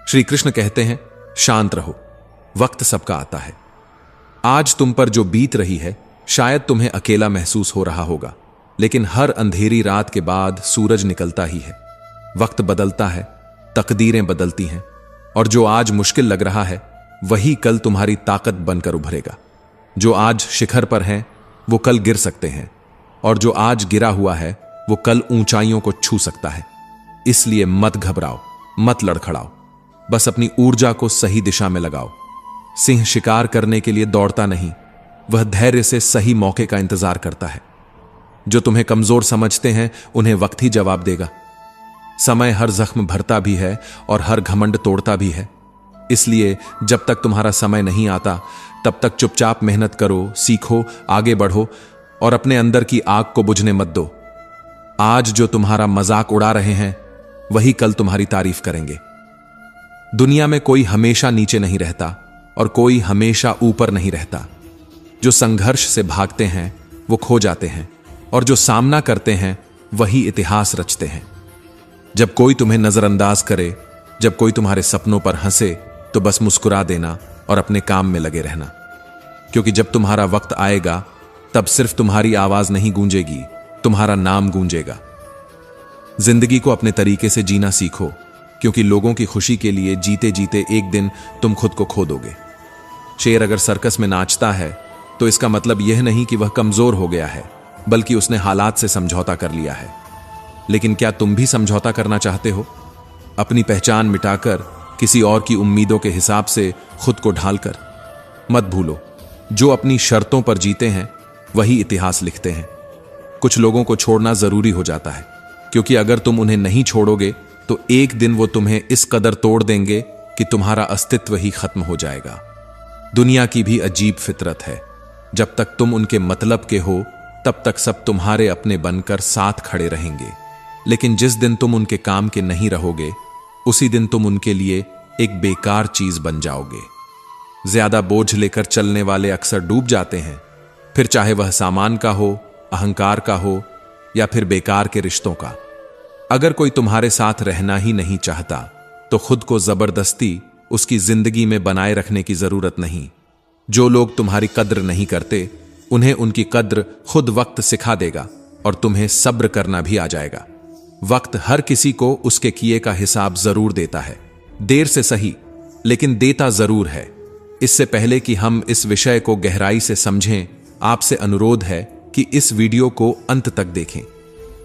श्री कृष्ण कहते हैं, शांत रहो, वक्त सबका आता है। आज तुम पर जो बीत रही है शायद तुम्हें अकेला महसूस हो रहा होगा, लेकिन हर अंधेरी रात के बाद सूरज निकलता ही है। वक्त बदलता है, तकदीरें बदलती हैं, और जो आज मुश्किल लग रहा है वही कल तुम्हारी ताकत बनकर उभरेगा। जो आज शिखर पर हैं वो कल गिर सकते हैं, और जो आज गिरा हुआ है वो कल ऊंचाइयों को छू सकता है। इसलिए मत घबराओ, मत लड़खड़ाओ, बस अपनी ऊर्जा को सही दिशा में लगाओ। सिंह शिकार करने के लिए दौड़ता नहीं, वह धैर्य से सही मौके का इंतजार करता है। जो तुम्हें कमजोर समझते हैं उन्हें वक्त ही जवाब देगा। समय हर जख्म भरता भी है और हर घमंड तोड़ता भी है। इसलिए जब तक तुम्हारा समय नहीं आता तब तक चुपचाप मेहनत करो, सीखो, आगे बढ़ो और अपने अंदर की आग को बुझने मत दो। आज जो तुम्हारा मजाक उड़ा रहे हैं वही कल तुम्हारी तारीफ करेंगे। दुनिया में कोई हमेशा नीचे नहीं रहता और कोई हमेशा ऊपर नहीं रहता। जो संघर्ष से भागते हैं वो खो जाते हैं, और जो सामना करते हैं वही इतिहास रचते हैं। जब कोई तुम्हें नजरअंदाज करे, जब कोई तुम्हारे सपनों पर हंसे, तो बस मुस्कुरा देना और अपने काम में लगे रहना। क्योंकि जब तुम्हारा वक्त आएगा तब सिर्फ तुम्हारी आवाज नहीं गूंजेगी, तुम्हारा नाम गूंजेगा। जिंदगी को अपने तरीके से जीना सीखो, क्योंकि लोगों की खुशी के लिए जीते जीते एक दिन तुम खुद को खो दोगे। शेर अगर सर्कस में नाचता है तो इसका मतलब यह नहीं कि वह कमजोर हो गया है, बल्कि उसने हालात से समझौता कर लिया है। लेकिन क्या तुम भी समझौता करना चाहते हो? अपनी पहचान मिटाकर, किसी और की उम्मीदों के हिसाब से खुद को ढालकर? मत भूलो, जो अपनी शर्तों पर जीते हैं वही इतिहास लिखते हैं। कुछ लोगों को छोड़ना जरूरी हो जाता है, क्योंकि अगर तुम उन्हें नहीं छोड़ोगे तो एक दिन वो तुम्हें इस कदर तोड़ देंगे कि तुम्हारा अस्तित्व ही खत्म हो जाएगा। दुनिया की भी अजीब फितरत है, जब तक तुम उनके मतलब के हो तब तक सब तुम्हारे अपने बनकर साथ खड़े रहेंगे, लेकिन जिस दिन तुम उनके काम के नहीं रहोगे उसी दिन तुम उनके लिए एक बेकार चीज बन जाओगे। ज्यादा बोझ लेकर चलने वाले अक्सर डूब जाते हैं, फिर चाहे वह सामान का हो, अहंकार का हो या फिर बेकार के रिश्तों का। अगर कोई तुम्हारे साथ रहना ही नहीं चाहता तो खुद को जबरदस्ती उसकी जिंदगी में बनाए रखने की जरूरत नहीं। जो लोग तुम्हारी कद्र नहीं करते उन्हें उनकी कद्र खुद वक्त सिखा देगा, और तुम्हें सब्र करना भी आ जाएगा। वक्त हर किसी को उसके किए का हिसाब जरूर देता है, देर से सही, लेकिन देता जरूर है। इससे पहले कि हम इस विषय को गहराई से समझें, आपसे अनुरोध है कि इस वीडियो को अंत तक देखें।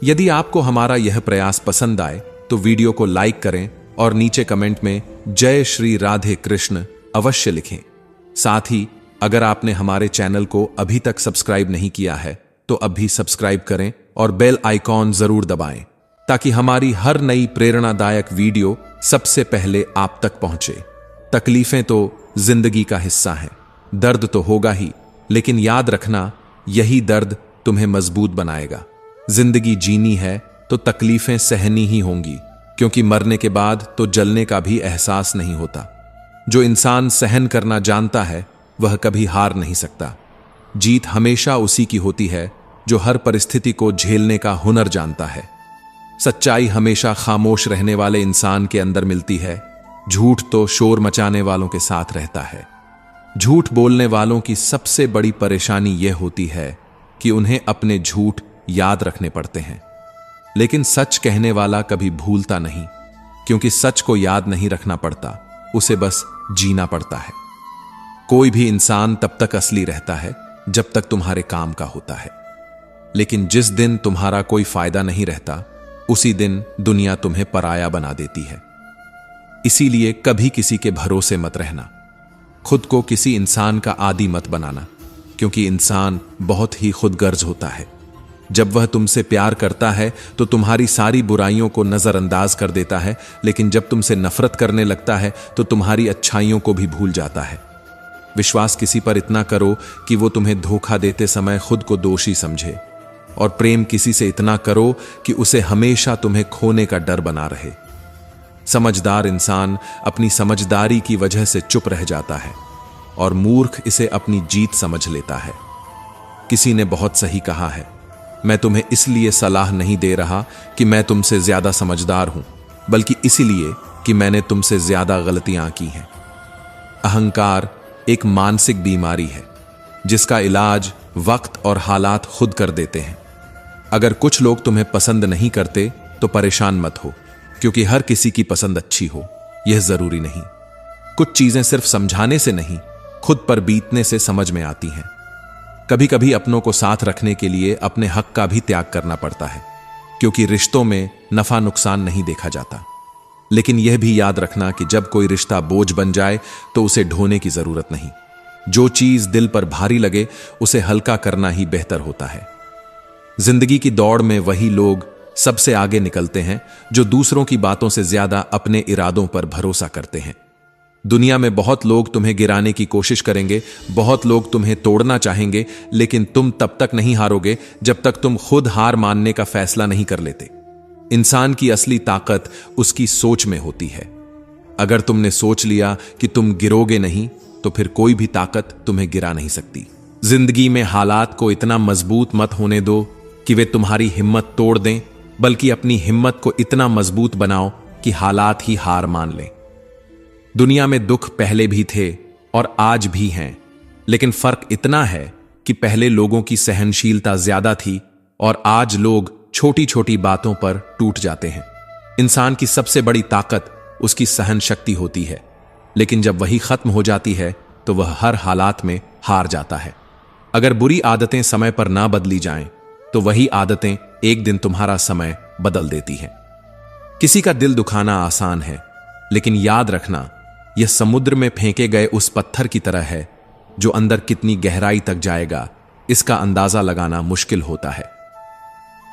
यदि आपको हमारा यह प्रयास पसंद आए तो वीडियो को लाइक करें और नीचे कमेंट में जय श्री राधे कृष्ण अवश्य लिखें। साथ ही अगर आपने हमारे चैनल को अभी तक सब्सक्राइब नहीं किया है तो अभी सब्सक्राइब करें और बेल आइकॉन जरूर दबाएं, ताकि हमारी हर नई प्रेरणादायक वीडियो सबसे पहले आप तक पहुंचे। तकलीफें तो जिंदगी का हिस्सा हैं, दर्द तो होगा ही, लेकिन याद रखना यही दर्द तुम्हें मजबूत बनाएगा। जिंदगी जीनी है तो तकलीफें सहनी ही होंगी, क्योंकि मरने के बाद तो जलने का भी एहसास नहीं होता। जो इंसान सहन करना जानता है वह कभी हार नहीं सकता। जीत हमेशा उसी की होती है जो हर परिस्थिति को झेलने का हुनर जानता है। सच्चाई हमेशा खामोश रहने वाले इंसान के अंदर मिलती है, झूठ तो शोर मचाने वालों के साथ रहता है। झूठ बोलने वालों की सबसे बड़ी परेशानी यह होती है कि उन्हें अपने झूठ याद रखने पड़ते हैं, लेकिन सच कहने वाला कभी भूलता नहीं, क्योंकि सच को याद नहीं रखना पड़ता, उसे बस जीना पड़ता है। कोई भी इंसान तब तक असली रहता है जब तक तुम्हारे काम का होता है, लेकिन जिस दिन तुम्हारा कोई फायदा नहीं रहता उसी दिन दुनिया तुम्हें पराया बना देती है। इसीलिए कभी किसी के भरोसे मत रहना, खुद को किसी इंसान का आदी मत बनाना, क्योंकि इंसान बहुत ही खुदगर्ज होता है। जब वह तुमसे प्यार करता है तो तुम्हारी सारी बुराइयों को नजरअंदाज कर देता है, लेकिन जब तुमसे नफरत करने लगता है तो तुम्हारी अच्छाइयों को भी भूल जाता है। विश्वास किसी पर इतना करो कि वो तुम्हें धोखा देते समय खुद को दोषी समझे, और प्रेम किसी से इतना करो कि उसे हमेशा तुम्हें खोने का डर बना रहे। समझदार इंसान अपनी समझदारी की वजह से चुप रह जाता है, और मूर्ख इसे अपनी जीत समझ लेता है। किसी ने बहुत सही कहा है, मैं तुम्हें इसलिए सलाह नहीं दे रहा कि मैं तुमसे ज्यादा समझदार हूं, बल्कि इसलिए कि मैंने तुमसे ज्यादा गलतियां की हैं। अहंकार एक मानसिक बीमारी है जिसका इलाज वक्त और हालात खुद कर देते हैं। अगर कुछ लोग तुम्हें पसंद नहीं करते तो परेशान मत हो, क्योंकि हर किसी की पसंद अच्छी हो यह जरूरी नहीं। कुछ चीजें सिर्फ समझाने से नहीं, खुद पर बीतने से समझ में आती हैं। कभी कभी अपनों को साथ रखने के लिए अपने हक का भी त्याग करना पड़ता है, क्योंकि रिश्तों में नफा नुकसान नहीं देखा जाता। लेकिन यह भी याद रखना कि जब कोई रिश्ता बोझ बन जाए तो उसे ढोने की जरूरत नहीं। जो चीज दिल पर भारी लगे उसे हल्का करना ही बेहतर होता है। जिंदगी की दौड़ में वही लोग सबसे आगे निकलते हैं जो दूसरों की बातों से ज्यादा अपने इरादों पर भरोसा करते हैं। दुनिया में बहुत लोग तुम्हें गिराने की कोशिश करेंगे, बहुत लोग तुम्हें तोड़ना चाहेंगे, लेकिन तुम तब तक नहीं हारोगे जब तक तुम खुद हार मानने का फैसला नहीं कर लेते। इंसान की असली ताकत उसकी सोच में होती है। अगर तुमने सोच लिया कि तुम गिरोगे नहीं, तो फिर कोई भी ताकत तुम्हें गिरा नहीं सकती। जिंदगी में हालात को इतना मजबूत मत होने दो कि वे तुम्हारी हिम्मत तोड़ दें, बल्कि अपनी हिम्मत को इतना मजबूत बनाओ कि हालात ही हार मान लें। दुनिया में दुख पहले भी थे और आज भी हैं, लेकिन फर्क इतना है कि पहले लोगों की सहनशीलता ज्यादा थी और आज लोग छोटी छोटी बातों पर टूट जाते हैं। इंसान की सबसे बड़ी ताकत उसकी सहन शक्ति होती है, लेकिन जब वही खत्म हो जाती है तो वह हर हालात में हार जाता है। अगर बुरी आदतें समय पर ना बदली जाएं, तो वही आदतें एक दिन तुम्हारा समय बदल देती हैं। किसी का दिल दुखाना आसान है, लेकिन याद रखना यह समुद्र में फेंके गए उस पत्थर की तरह है जो अंदर कितनी गहराई तक जाएगा इसका अंदाजा लगाना मुश्किल होता है।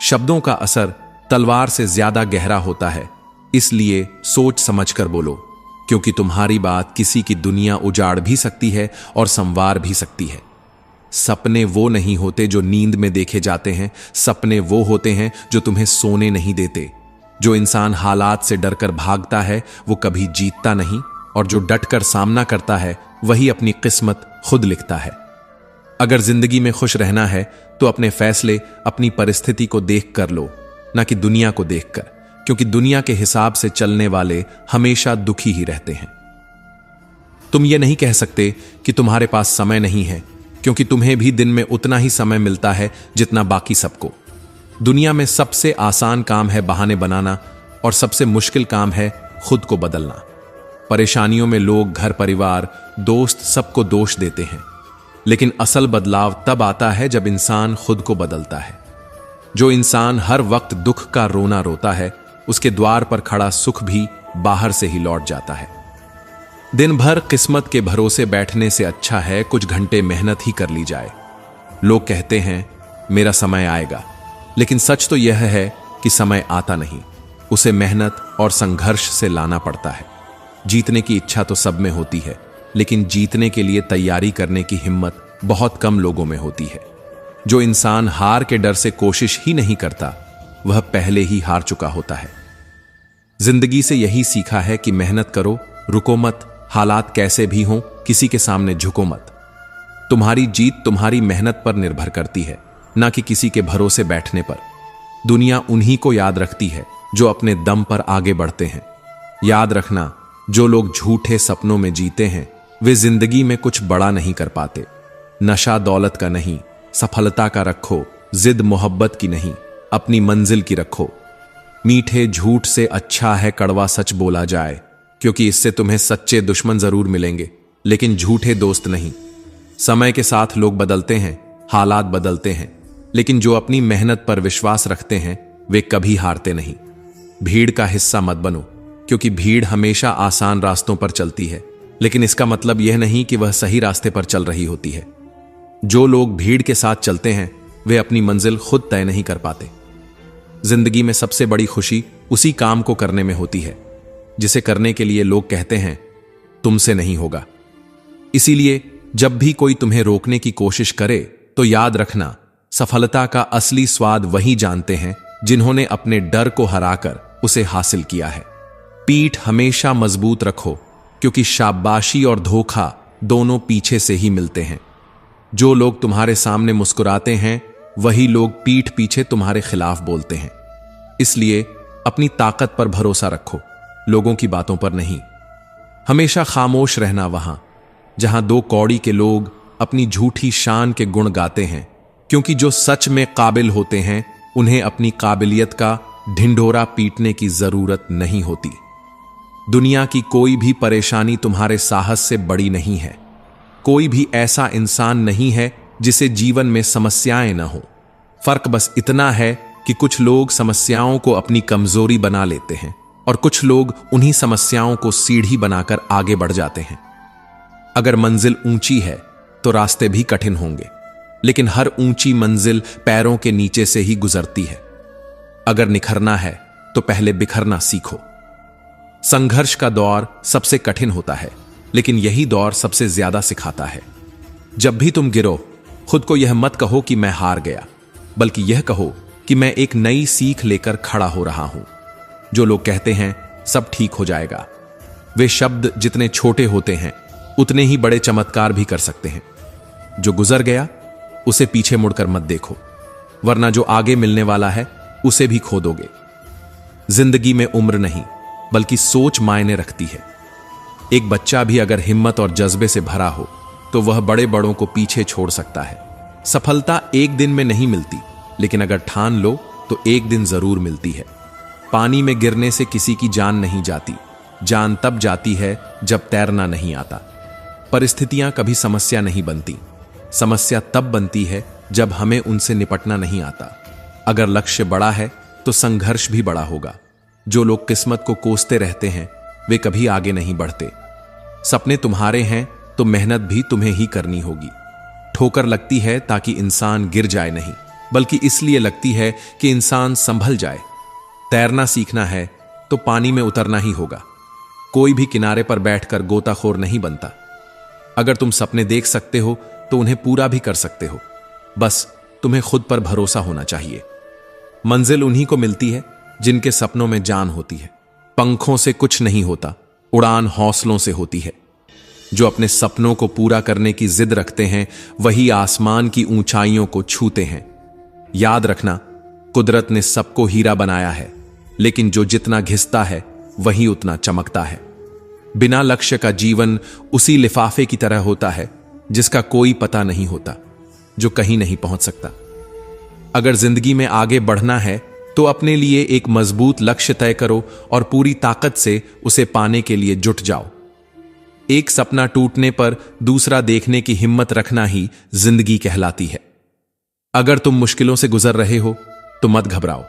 शब्दों का असर तलवार से ज्यादा गहरा होता है, इसलिए सोच समझकर बोलो, क्योंकि तुम्हारी बात किसी की दुनिया उजाड़ भी सकती है और संवार भी सकती है। सपने वो नहीं होते जो नींद में देखे जाते हैं, सपने वो होते हैं जो तुम्हें सोने नहीं देते। जो इंसान हालात से डरकर भागता है वो कभी जीतता नहीं, और जो डटकर सामना करता है वही अपनी किस्मत खुद लिखता है। अगर जिंदगी में खुश रहना है तो अपने फैसले अपनी परिस्थिति को देख कर लो, ना कि दुनिया को देखकर, क्योंकि दुनिया के हिसाब से चलने वाले हमेशा दुखी ही रहते हैं। तुम ये नहीं कह सकते कि तुम्हारे पास समय नहीं है, क्योंकि तुम्हें भी दिन में उतना ही समय मिलता है जितना बाकी सबको। दुनिया में सबसे आसान काम है बहाने बनाना और सबसे मुश्किल काम है खुद को बदलना। परेशानियों में लोग घर परिवार दोस्त सबको दोष देते हैं, लेकिन असल बदलाव तब आता है जब इंसान खुद को बदलता है। जो इंसान हर वक्त दुख का रोना रोता है, उसके द्वार पर खड़ा सुख भी बाहर से ही लौट जाता है। दिन भर किस्मत के भरोसे बैठने से अच्छा है कुछ घंटे मेहनत ही कर ली जाए। लोग कहते हैं मेरा समय आएगा, लेकिन सच तो यह है कि समय आता नहीं, उसे मेहनत और संघर्ष से लाना पड़ता है। जीतने की इच्छा तो सब में होती है, लेकिन जीतने के लिए तैयारी करने की हिम्मत बहुत कम लोगों में होती है। जो इंसान हार के डर से कोशिश ही नहीं करता, वह पहले ही हार चुका होता है। जिंदगी से यही सीखा है कि मेहनत करो, रुको मत, हालात कैसे भी हों किसी के सामने झुको मत। तुम्हारी जीत तुम्हारी मेहनत पर निर्भर करती है, ना कि किसी के भरोसे बैठने पर। दुनिया उन्हीं को याद रखती है जो अपने दम पर आगे बढ़ते हैं। याद रखना, जो लोग झूठे सपनों में जीते हैं वे जिंदगी में कुछ बड़ा नहीं कर पाते। नशा दौलत का नहीं, सफलता का रखो, जिद मोहब्बत की नहीं, अपनी मंजिल की रखो। मीठे झूठ से अच्छा है कड़वा सच बोला जाए, क्योंकि इससे तुम्हें सच्चे दुश्मन जरूर मिलेंगे, लेकिन झूठे दोस्त नहीं। समय के साथ लोग बदलते हैं, हालात बदलते हैं, लेकिन जो अपनी मेहनत पर विश्वास रखते हैं वे कभी हारते नहीं। भीड़ का हिस्सा मत बनो, क्योंकि भीड़ हमेशा आसान रास्तों पर चलती है, लेकिन इसका मतलब यह नहीं कि वह सही रास्ते पर चल रही होती है। जो लोग भीड़ के साथ चलते हैं वे अपनी मंजिल खुद तय नहीं कर पाते। जिंदगी में सबसे बड़ी खुशी उसी काम को करने में होती है जिसे करने के लिए लोग कहते हैं तुमसे नहीं होगा। इसीलिए जब भी कोई तुम्हें रोकने की कोशिश करे तो याद रखना, सफलता का असली स्वाद वही जानते हैं जिन्होंने अपने डर को हराकर उसे हासिल किया है। पीठ हमेशा मजबूत रखो, क्योंकि शाबाशी और धोखा दोनों पीछे से ही मिलते हैं। जो लोग तुम्हारे सामने मुस्कुराते हैं वही लोग पीठ पीछे तुम्हारे खिलाफ बोलते हैं। इसलिए अपनी ताकत पर भरोसा रखो, लोगों की बातों पर नहीं। हमेशा खामोश रहना वहां जहां दो कौड़ी के लोग अपनी झूठी शान के गुण गाते हैं, क्योंकि जो सच में काबिल होते हैं उन्हें अपनी काबिलियत का ढिंढोरा पीटने की जरूरत नहीं होती। दुनिया की कोई भी परेशानी तुम्हारे साहस से बड़ी नहीं है। कोई भी ऐसा इंसान नहीं है जिसे जीवन में समस्याएं न हो। फर्क बस इतना है कि कुछ लोग समस्याओं को अपनी कमजोरी बना लेते हैं और कुछ लोग उन्हीं समस्याओं को सीढ़ी बनाकर आगे बढ़ जाते हैं। अगर मंजिल ऊंची है तो रास्ते भी कठिन होंगे, लेकिन हर ऊंची मंजिल पैरों के नीचे से ही गुजरती है। अगर निखरना है तो पहले बिखरना सीखो। संघर्ष का दौर सबसे कठिन होता है, लेकिन यही दौर सबसे ज्यादा सिखाता है। जब भी तुम गिरो, खुद को यह मत कहो कि मैं हार गया, बल्कि यह कहो कि मैं एक नई सीख लेकर खड़ा हो रहा हूं। जो लोग कहते हैं सब ठीक हो जाएगा, वे शब्द जितने छोटे होते हैं उतने ही बड़े चमत्कार भी कर सकते हैं। जो गुजर गया उसे पीछे मुड़कर मत देखो, वरना जो आगे मिलने वाला है उसे भी खो दोगे। जिंदगी में उम्र नहीं बल्कि सोच मायने रखती है। एक बच्चा भी अगर हिम्मत और जज्बे से भरा हो तो वह बड़े बड़ों को पीछे छोड़ सकता है। सफलता एक दिन में नहीं मिलती, लेकिन अगर ठान लो तो एक दिन जरूर मिलती है। पानी में गिरने से किसी की जान नहीं जाती, जान तब जाती है जब तैरना नहीं आता। परिस्थितियां कभी समस्या नहीं बनती, समस्या तब बनती है जब हमें उनसे निपटना नहीं आता। अगर लक्ष्य बड़ा है तो संघर्ष भी बड़ा होगा। जो लोग किस्मत को कोसते रहते हैं वे कभी आगे नहीं बढ़ते। सपने तुम्हारे हैं तो मेहनत भी तुम्हें ही करनी होगी। ठोकर लगती है ताकि इंसान गिर जाए नहीं, बल्कि इसलिए लगती है कि इंसान संभल जाए। तैरना सीखना है तो पानी में उतरना ही होगा। कोई भी किनारे पर बैठकर गोताखोर नहीं बनता। अगर तुम सपने देख सकते हो तो उन्हें पूरा भी कर सकते हो, बस तुम्हें खुद पर भरोसा होना चाहिए। मंजिल उन्हीं को मिलती है जिनके सपनों में जान होती है। पंखों से कुछ नहीं होता, उड़ान हौसलों से होती है। जो अपने सपनों को पूरा करने की जिद रखते हैं वही आसमान की ऊंचाइयों को छूते हैं। याद रखना, कुदरत ने सबको हीरा बनाया है, लेकिन जो जितना घिसता है वही उतना चमकता है। बिना लक्ष्य का जीवन उसी लिफाफे की तरह होता है जिसका कोई पता नहीं होता, जो कहीं नहीं पहुंच सकता। अगर जिंदगी में आगे बढ़ना है तो अपने लिए एक मजबूत लक्ष्य तय करो और पूरी ताकत से उसे पाने के लिए जुट जाओ। एक सपना टूटने पर दूसरा देखने की हिम्मत रखना ही जिंदगी कहलाती है। अगर तुम मुश्किलों से गुजर रहे हो तो मत घबराओ,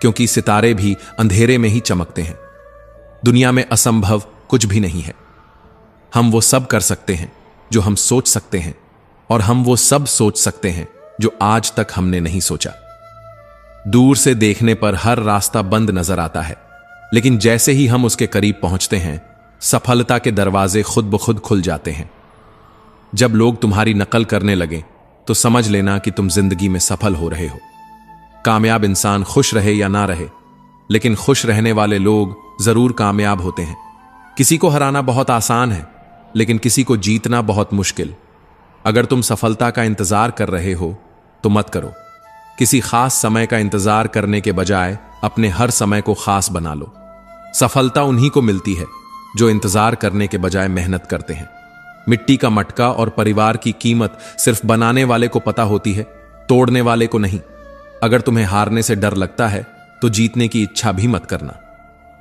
क्योंकि सितारे भी अंधेरे में ही चमकते हैं। दुनिया में असंभव कुछ भी नहीं है। हम वो सब कर सकते हैं जो हम सोच सकते हैं, और हम वो सब सोच सकते हैं जो आज तक हमने नहीं सोचा। दूर से देखने पर हर रास्ता बंद नजर आता है, लेकिन जैसे ही हम उसके करीब पहुंचते हैं सफलता के दरवाजे खुद ब खुद खुल जाते हैं। जब लोग तुम्हारी नकल करने लगे तो समझ लेना कि तुम जिंदगी में सफल हो रहे हो। कामयाब इंसान खुश रहे या ना रहे, लेकिन खुश रहने वाले लोग जरूर कामयाब होते हैं। किसी को हराना बहुत आसान है, लेकिन किसी को जीतना बहुत मुश्किल। अगर तुम सफलता का इंतजार कर रहे हो तो मत करो। किसी खास समय का इंतजार करने के बजाय अपने हर समय को खास बना लो। सफलता उन्हीं को मिलती है जो इंतजार करने के बजाय मेहनत करते हैं। मिट्टी का मटका और परिवार की कीमत सिर्फ बनाने वाले को पता होती है, तोड़ने वाले को नहीं। अगर तुम्हें हारने से डर लगता है तो जीतने की इच्छा भी मत करना।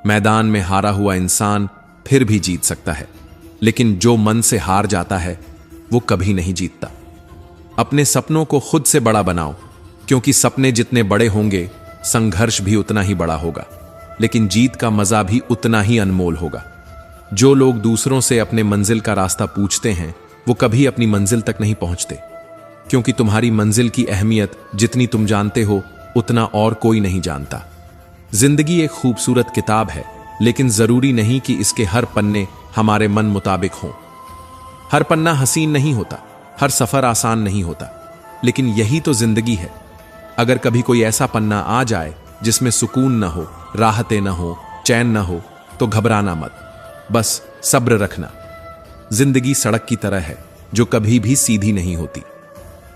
मैदान में हारा हुआ इंसान फिर भी जीत सकता है, लेकिन जो मन से हार जाता है वो कभी नहीं जीतता। अपने सपनों को खुद से बड़ा बनाओ, क्योंकि सपने जितने बड़े होंगे संघर्ष भी उतना ही बड़ा होगा, लेकिन जीत का मजा भी उतना ही अनमोल होगा। जो लोग दूसरों से अपने मंजिल का रास्ता पूछते हैं वो कभी अपनी मंजिल तक नहीं पहुंचते, क्योंकि तुम्हारी मंजिल की अहमियत जितनी तुम जानते हो उतना और कोई नहीं जानता। जिंदगी एक खूबसूरत किताब है, लेकिन जरूरी नहीं कि इसके हर पन्ने हमारे मन मुताबिक हों। हर पन्ना हसीन नहीं होता, हर सफर आसान नहीं होता, लेकिन यही तो जिंदगी है। अगर कभी कोई ऐसा पन्ना आ जाए जिसमें सुकून न हो, राहतें न हो, चैन न हो, तो घबराना मत, बस सब्र रखना। जिंदगी सड़क की तरह है जो कभी भी सीधी नहीं होती।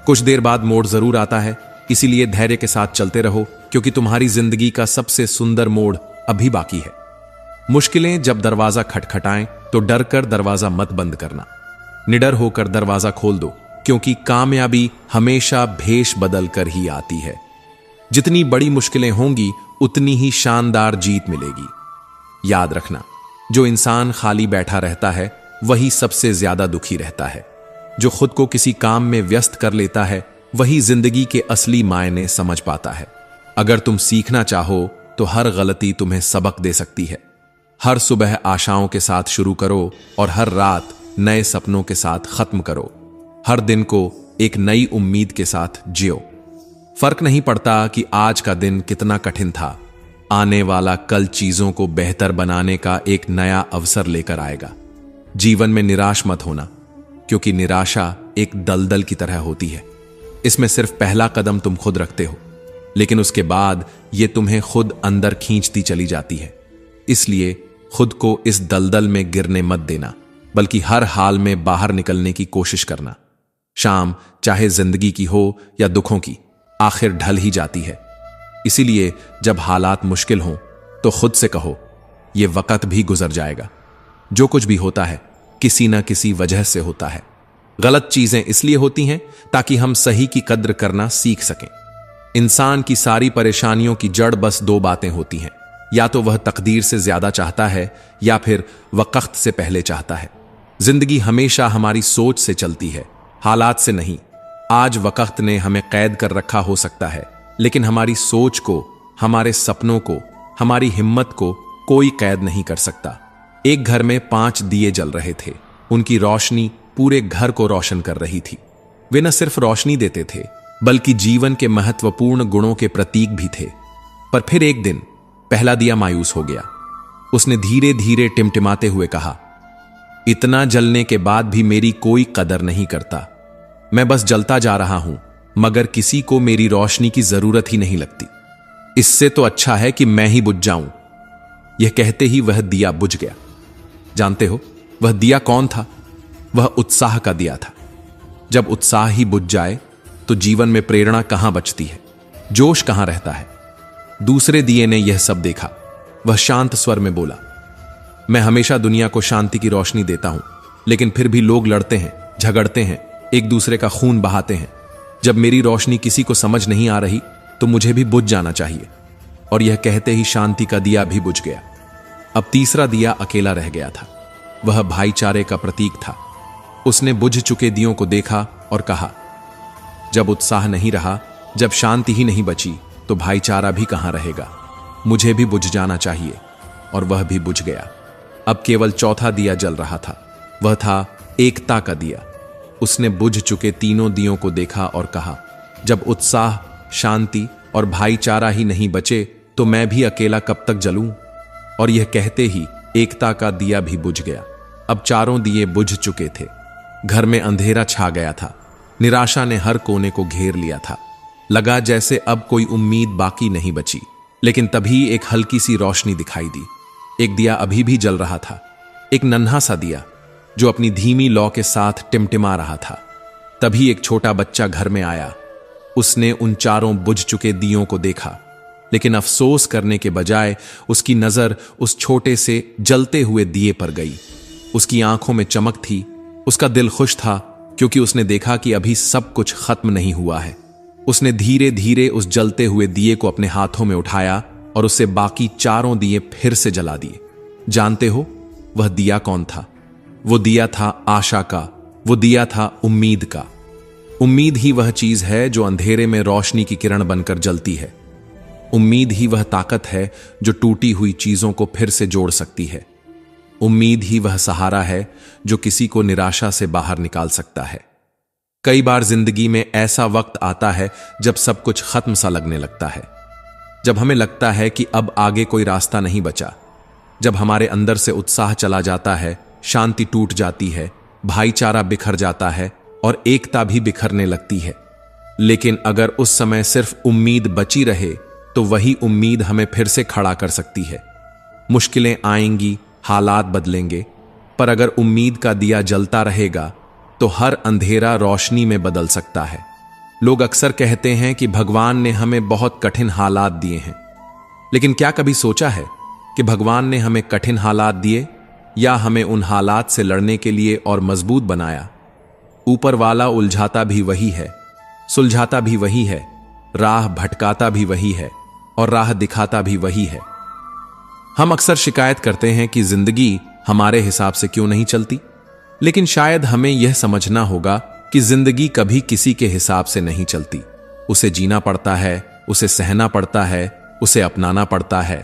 कुछ देर बाद मोड़ जरूर आता है, इसीलिए धैर्य के साथ चलते रहो, क्योंकि तुम्हारी जिंदगी का सबसे सुंदर मोड़ अभी बाकी है। मुश्किलें जब दरवाजा खटखटाएं तो डर कर दरवाजा मत बंद करना, निडर होकर दरवाजा खोल दो, क्योंकि कामयाबी हमेशा भेष बदल कर ही आती है। जितनी बड़ी मुश्किलें होंगी उतनी ही शानदार जीत मिलेगी। याद रखना, जो इंसान खाली बैठा रहता है वही सबसे ज्यादा दुखी रहता है। जो खुद को किसी काम में व्यस्त कर लेता है वही जिंदगी के असली मायने समझ पाता है। अगर तुम सीखना चाहो तो हर गलती तुम्हें सबक दे सकती है। हर सुबह आशाओं के साथ शुरू करो और हर रात नए सपनों के साथ खत्म करो। हर दिन को एक नई उम्मीद के साथ जियो। फर्क नहीं पड़ता कि आज का दिन कितना कठिन था, आने वाला कल चीजों को बेहतर बनाने का एक नया अवसर लेकर आएगा। जीवन में निराश मत होना, क्योंकि निराशा एक दलदल की तरह होती है। इसमें सिर्फ पहला कदम तुम खुद रखते हो, लेकिन उसके बाद यह तुम्हें खुद अंदर खींचती चली जाती है। इसलिए खुद को इस दलदल में गिरने मत देना, बल्कि हर हाल में बाहर निकलने की कोशिश करना। शाम चाहे जिंदगी की हो या दुखों की, आखिर ढल ही जाती है। इसीलिए जब हालात मुश्किल हों तो खुद से कहो, यह वक्त भी गुजर जाएगा। जो कुछ भी होता है किसी न किसी वजह से होता है। गलत चीजें इसलिए होती हैं ताकि हम सही की कद्र करना सीख सकें। इंसान की सारी परेशानियों की जड़ बस दो बातें होती हैं, या तो वह तकदीर से ज्यादा चाहता है या फिर वक्त से पहले चाहता है। जिंदगी हमेशा हमारी सोच से चलती है, हालात से नहीं। आज वक्त ने हमें कैद कर रखा हो सकता है, लेकिन हमारी सोच को, हमारे सपनों को, हमारी हिम्मत को कोई कैद नहीं कर सकता। एक घर में 5 दिए जल रहे थे। उनकी रोशनी पूरे घर को रोशन कर रही थी। वे न सिर्फ रोशनी देते थे, बल्कि जीवन के महत्वपूर्ण गुणों के प्रतीक भी थे। पर फिर एक दिन पहला दिया मायूस हो गया। उसने धीरे धीरे टिमटिमाते हुए कहा, इतना जलने के बाद भी मेरी कोई कदर नहीं करता। मैं बस जलता जा रहा हूं, मगर किसी को मेरी रोशनी की जरूरत ही नहीं लगती। इससे तो अच्छा है कि मैं ही बुझ जाऊं। यह कहते ही वह दिया बुझ गया। जानते हो वह दिया कौन था? वह उत्साह का दिया था। जब उत्साह ही बुझ जाए तो जीवन में प्रेरणा कहां बचती है, जोश कहां रहता है? दूसरे दिए ने यह सब देखा। वह शांत स्वर में बोला, मैं हमेशा दुनिया को शांति की रोशनी देता हूं, लेकिन फिर भी लोग लड़ते हैं, झगड़ते हैं, एक दूसरे का खून बहाते हैं। जब मेरी रोशनी किसी को समझ नहीं आ रही तो मुझे भी बुझ जाना चाहिए। और यह कहते ही शांति का दिया भी बुझ गया। अब तीसरा दिया अकेला रह गया था। वह भाईचारे का प्रतीक था। उसने बुझ चुके दियों को देखा और कहा, जब उत्साह नहीं रहा, जब शांति ही नहीं बची, तो भाईचारा भी कहां रहेगा? मुझे भी बुझ जाना चाहिए। और वह भी बुझ गया। अब केवल चौथा दिया जल रहा था। वह था एकता का दिया। उसने बुझ चुके तीनों दियों को देखा और कहा, जब उत्साह, शांति और भाईचारा ही नहीं बचे तो मैं भी अकेला कब तक जलूं? और यह कहते ही एकता का दिया भी बुझ गया। अब चारों दिए बुझ चुके थे। घर में अंधेरा छा गया था। निराशा ने हर कोने को घेर लिया था। लगा जैसे अब कोई उम्मीद बाकी नहीं बची। लेकिन तभी एक हल्की सी रोशनी दिखाई दी। एक दिया अभी भी जल रहा था, एक नन्हा सा दिया जो अपनी धीमी लौ के साथ टिमटिमा रहा था। तभी एक छोटा बच्चा घर में आया। उसने उन चारों बुझ चुके दियों को देखा, लेकिन अफसोस करने के बजाय उसकी नजर उस छोटे से जलते हुए दिए पर गई। उसकी आंखों में चमक थी। उसका दिल खुश था, क्योंकि उसने देखा कि अभी सब कुछ खत्म नहीं हुआ है। उसने धीरे धीरे उस जलते हुए दिए को अपने हाथों में उठाया और उससे बाकी चारों दिए फिर से जला दिए। जानते हो वह दिया कौन था? वो दिया था आशा का। वो दिया था उम्मीद का। उम्मीद ही वह चीज है जो अंधेरे में रोशनी की किरण बनकर जलती है। उम्मीद ही वह ताकत है जो टूटी हुई चीजों को फिर से जोड़ सकती है। उम्मीद ही वह सहारा है जो किसी को निराशा से बाहर निकाल सकता है। कई बार जिंदगी में ऐसा वक्त आता है जब सब कुछ खत्म सा लगने लगता है, जब हमें लगता है कि अब आगे कोई रास्ता नहीं बचा, जब हमारे अंदर से उत्साह चला जाता है, शांति टूट जाती है, भाईचारा बिखर जाता है और एकता भी बिखरने लगती है। लेकिन अगर उस समय सिर्फ उम्मीद बची रहे तो वही उम्मीद हमें फिर से खड़ा कर सकती है। मुश्किलें आएंगी, हालात बदलेंगे, पर अगर उम्मीद का दिया जलता रहेगा तो हर अंधेरा रोशनी में बदल सकता है। लोग अक्सर कहते हैं कि भगवान ने हमें बहुत कठिन हालात दिए हैं, लेकिन क्या कभी सोचा है कि भगवान ने हमें कठिन हालात दिए या हमें उन हालात से लड़ने के लिए और मजबूत बनाया? ऊपर वाला उलझाता भी वही है, सुलझाता भी वही है, राह भटकाता भी वही है और राह दिखाता भी वही है। हम अक्सर शिकायत करते हैं कि जिंदगी हमारे हिसाब से क्यों नहीं चलती, लेकिन शायद हमें यह समझना होगा कि जिंदगी कभी किसी के हिसाब से नहीं चलती। उसे जीना पड़ता है, उसे सहना पड़ता है, उसे अपनाना पड़ता है।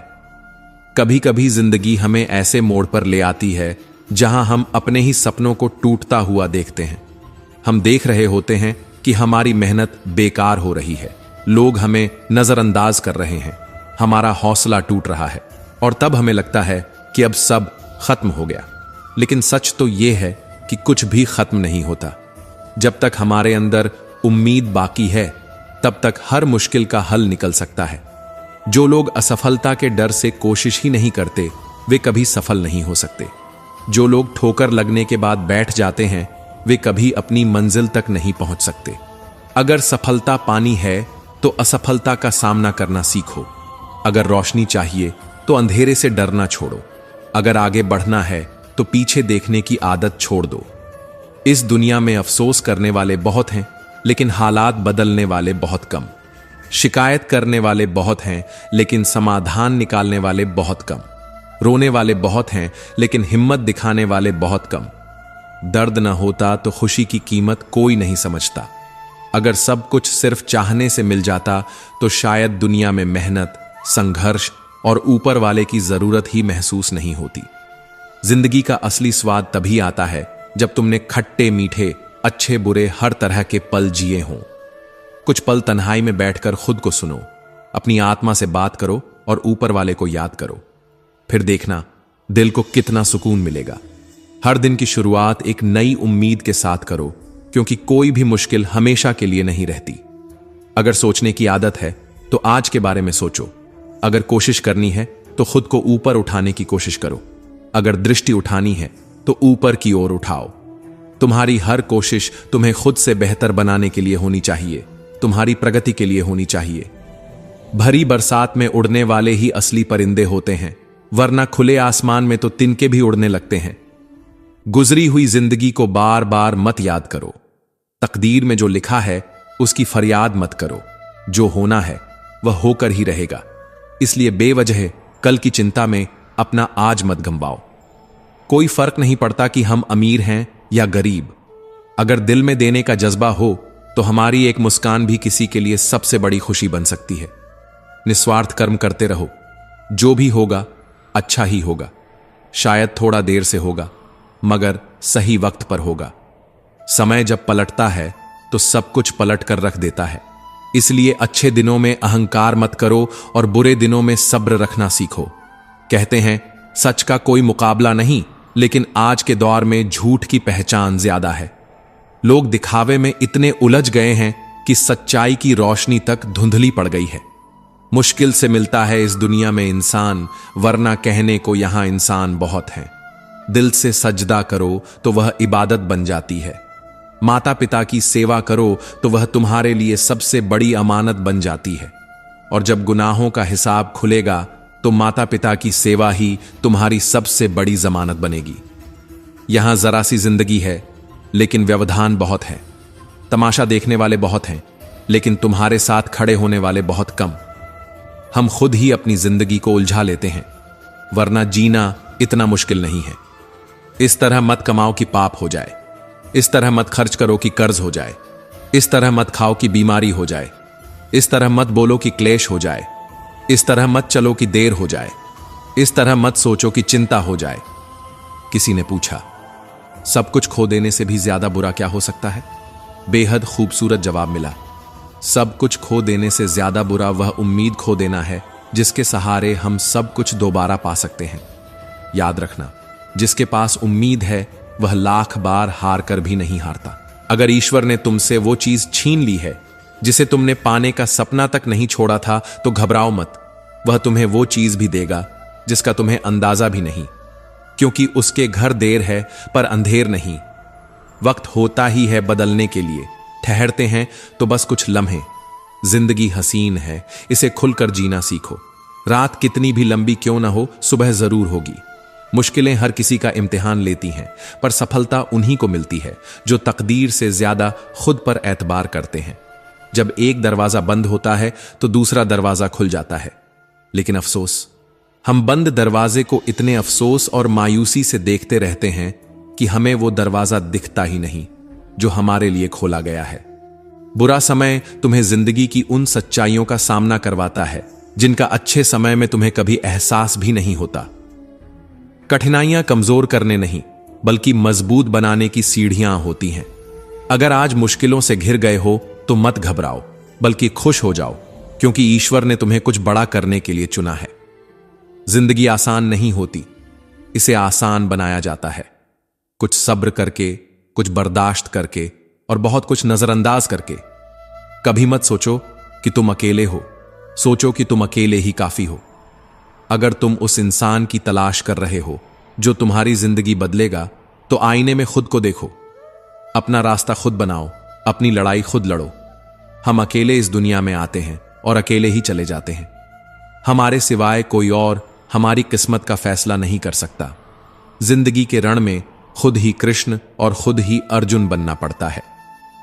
कभी कभी जिंदगी हमें ऐसे मोड़ पर ले आती है जहां हम अपने ही सपनों को टूटता हुआ देखते हैं। हम देख रहे होते हैं कि हमारी मेहनत बेकार हो रही है, लोग हमें नजरअंदाज कर रहे हैं, हमारा हौसला टूट रहा है और तब हमें लगता है कि अब सब खत्म हो गया। लेकिन सच तो यह है कि कुछ भी खत्म नहीं होता। जब तक हमारे अंदर उम्मीद बाकी है तब तक हर मुश्किल का हल निकल सकता है। जो लोग असफलता के डर से कोशिश ही नहीं करते वे कभी सफल नहीं हो सकते। जो लोग ठोकर लगने के बाद बैठ जाते हैं वे कभी अपनी मंजिल तक नहीं पहुंच सकते। अगर सफलता पानी है तो असफलता का सामना करना सीखो। अगर रोशनी चाहिए तो अंधेरे से डरना छोड़ो। अगर आगे बढ़ना है तो पीछे देखने की आदत छोड़ दो। इस दुनिया में अफसोस करने वाले बहुत हैं, लेकिन हालात बदलने वाले बहुत कम। शिकायत करने वाले बहुत हैं, लेकिन समाधान निकालने वाले बहुत कम। रोने वाले बहुत हैं, लेकिन हिम्मत दिखाने वाले बहुत कम। दर्द न होता तो खुशी की कीमत कोई नहीं समझता। अगर सब कुछ सिर्फ चाहने से मिल जाता तो शायद दुनिया में मेहनत, संघर्ष और ऊपर वाले की जरूरत ही महसूस नहीं होती। जिंदगी का असली स्वाद तभी आता है जब तुमने खट्टे मीठे, अच्छे बुरे हर तरह के पल जिए हों। कुछ पल तन्हाई में बैठकर खुद को सुनो, अपनी आत्मा से बात करो और ऊपर वाले को याद करो। फिर देखना दिल को कितना सुकून मिलेगा। हर दिन की शुरुआत एक नई उम्मीद के साथ करो, क्योंकि कोई भी मुश्किल हमेशा के लिए नहीं रहती। अगर सोचने की आदत है तो आज के बारे में सोचो। अगर कोशिश करनी है तो खुद को ऊपर उठाने की कोशिश करो। अगर दृष्टि उठानी है तो ऊपर की ओर उठाओ। तुम्हारी हर कोशिश तुम्हें खुद से बेहतर बनाने के लिए होनी चाहिए, तुम्हारी प्रगति के लिए होनी चाहिए। भरी बरसात में उड़ने वाले ही असली परिंदे होते हैं, वरना खुले आसमान में तो तिनके भी उड़ने लगते हैं। गुजरी हुई जिंदगी को बार बार मत याद करो। तकदीर में जो लिखा है उसकी फरियाद मत करो। जो होना है वह होकर ही रहेगा। इसलिए बेवजह कल की चिंता में अपना आज मत गंवाओ। कोई फर्क नहीं पड़ता कि हम अमीर हैं या गरीब। अगर दिल में देने का जज्बा हो तो हमारी एक मुस्कान भी किसी के लिए सबसे बड़ी खुशी बन सकती है। निस्वार्थ कर्म करते रहो। जो भी होगा अच्छा ही होगा। शायद थोड़ा देर से होगा, मगर सही वक्त पर होगा। समय जब पलटता है तो सब कुछ पलट कर रख देता है। इसलिए अच्छे दिनों में अहंकार मत करो और बुरे दिनों में सब्र रखना सीखो। कहते हैं सच का कोई मुकाबला नहीं, लेकिन आज के दौर में झूठ की पहचान ज्यादा है। लोग दिखावे में इतने उलझ गए हैं कि सच्चाई की रोशनी तक धुंधली पड़ गई है। मुश्किल से मिलता है इस दुनिया में इंसान, वरना कहने को यहां इंसान बहुत हैं। दिल से सजदा करो तो वह इबादत बन जाती है। माता पिता की सेवा करो तो वह तुम्हारे लिए सबसे बड़ी अमानत बन जाती है। और जब गुनाहों का हिसाब खुलेगा तो माता पिता की सेवा ही तुम्हारी सबसे बड़ी जमानत बनेगी। यहां जरा सी जिंदगी है, लेकिन व्यवधान बहुत है। तमाशा देखने वाले बहुत हैं, लेकिन तुम्हारे साथ खड़े होने वाले बहुत कम। हम खुद ही अपनी जिंदगी को उलझा लेते हैं, वरना जीना इतना मुश्किल नहीं है। इस तरह मत कमाओ कि पाप हो जाए। इस तरह मत खर्च करो कि कर्ज हो जाए। इस तरह मत खाओ कि बीमारी हो जाए। इस तरह मत बोलो कि क्लेश हो जाए। इस तरह मत चलो कि देर हो जाए। इस तरह मत सोचो कि चिंता हो जाए। किसी ने पूछा, सब कुछ खो देने से भी ज्यादा बुरा क्या हो सकता है? बेहद खूबसूरत जवाब मिला। सब कुछ खो देने से ज्यादा बुरा वह उम्मीद खो देना है जिसके सहारे हम सब कुछ दोबारा पा सकते हैं। याद रखना, जिसके पास उम्मीद है वह लाख बार हार कर भी नहीं हारता। अगर ईश्वर ने तुमसे वो चीज छीन ली है जिसे तुमने पाने का सपना तक नहीं छोड़ा था तो घबराओ मत। वह तुम्हें वो चीज भी देगा जिसका तुम्हें अंदाजा भी नहीं, क्योंकि उसके घर देर है पर अंधेर नहीं। वक्त होता ही है बदलने के लिए। ठहरते हैं तो बस कुछ लम्हे। जिंदगी हसीन है, इसे खुलकर जीना सीखो। रात कितनी भी लंबी क्यों ना हो, सुबह जरूर होगी। मुश्किलें हर किसी का इम्तिहान लेती हैं, पर सफलता उन्हीं को मिलती है जो तकदीर से ज्यादा खुद पर एतबार करते हैं। जब एक दरवाजा बंद होता है तो दूसरा दरवाजा खुल जाता है, लेकिन अफसोस, हम बंद दरवाजे को इतने अफसोस और मायूसी से देखते रहते हैं कि हमें वो दरवाजा दिखता ही नहीं जो हमारे लिए खोला गया है। बुरा समय तुम्हें जिंदगी की उन सच्चाइयों का सामना करवाता है जिनका अच्छे समय में तुम्हें कभी एहसास भी नहीं होता। कठिनाइयां कमजोर करने नहीं, बल्कि मजबूत बनाने की सीढ़ियां होती हैं। अगर आज मुश्किलों से घिर गए हो तो मत घबराओ, बल्कि खुश हो जाओ, क्योंकि ईश्वर ने तुम्हें कुछ बड़ा करने के लिए चुना है। जिंदगी आसान नहीं होती, इसे आसान बनाया जाता है। कुछ सब्र करके, कुछ बर्दाश्त करके और बहुत कुछ नजरअंदाज करके। कभी मत सोचो कि तुम अकेले हो, सोचो कि तुम अकेले ही काफी हो। अगर तुम उस इंसान की तलाश कर रहे हो जो तुम्हारी जिंदगी बदलेगा, तो आईने में खुद को देखो, अपना रास्ता खुद बनाओ, अपनी लड़ाई खुद लड़ो। हम अकेले इस दुनिया में आते हैं और अकेले ही चले जाते हैं। हमारे सिवाय कोई और हमारी किस्मत का फैसला नहीं कर सकता। जिंदगी के रण में खुद ही कृष्ण और खुद ही अर्जुन बनना पड़ता है।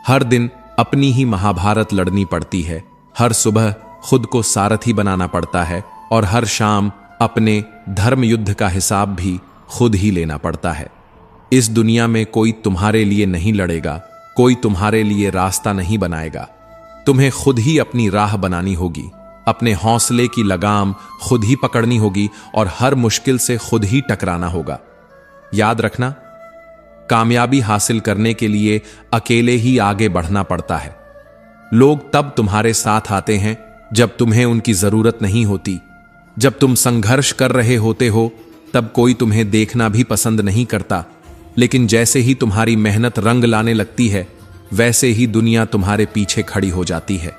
हर दिन अपनी ही महाभारत लड़नी पड़ती है, हर सुबह खुद को सारथी बनाना पड़ता है और हर शाम अपने धर्म युद्ध का हिसाब भी खुद ही लेना पड़ता है। इस दुनिया में कोई तुम्हारे लिए नहीं लड़ेगा, कोई तुम्हारे लिए रास्ता नहीं बनाएगा। तुम्हें खुद ही अपनी राह बनानी होगी, अपने हौसले की लगाम खुद ही पकड़नी होगी और हर मुश्किल से खुद ही टकराना होगा। याद रखना, कामयाबी हासिल करने के लिए अकेले ही आगे बढ़ना पड़ता है। लोग तब तुम्हारे साथ आते हैं जब तुम्हें उनकी जरूरत नहीं होती। जब तुम संघर्ष कर रहे होते हो तब कोई तुम्हें देखना भी पसंद नहीं करता, लेकिन जैसे ही तुम्हारी मेहनत रंग लाने लगती है, वैसे ही दुनिया तुम्हारे पीछे खड़ी हो जाती है।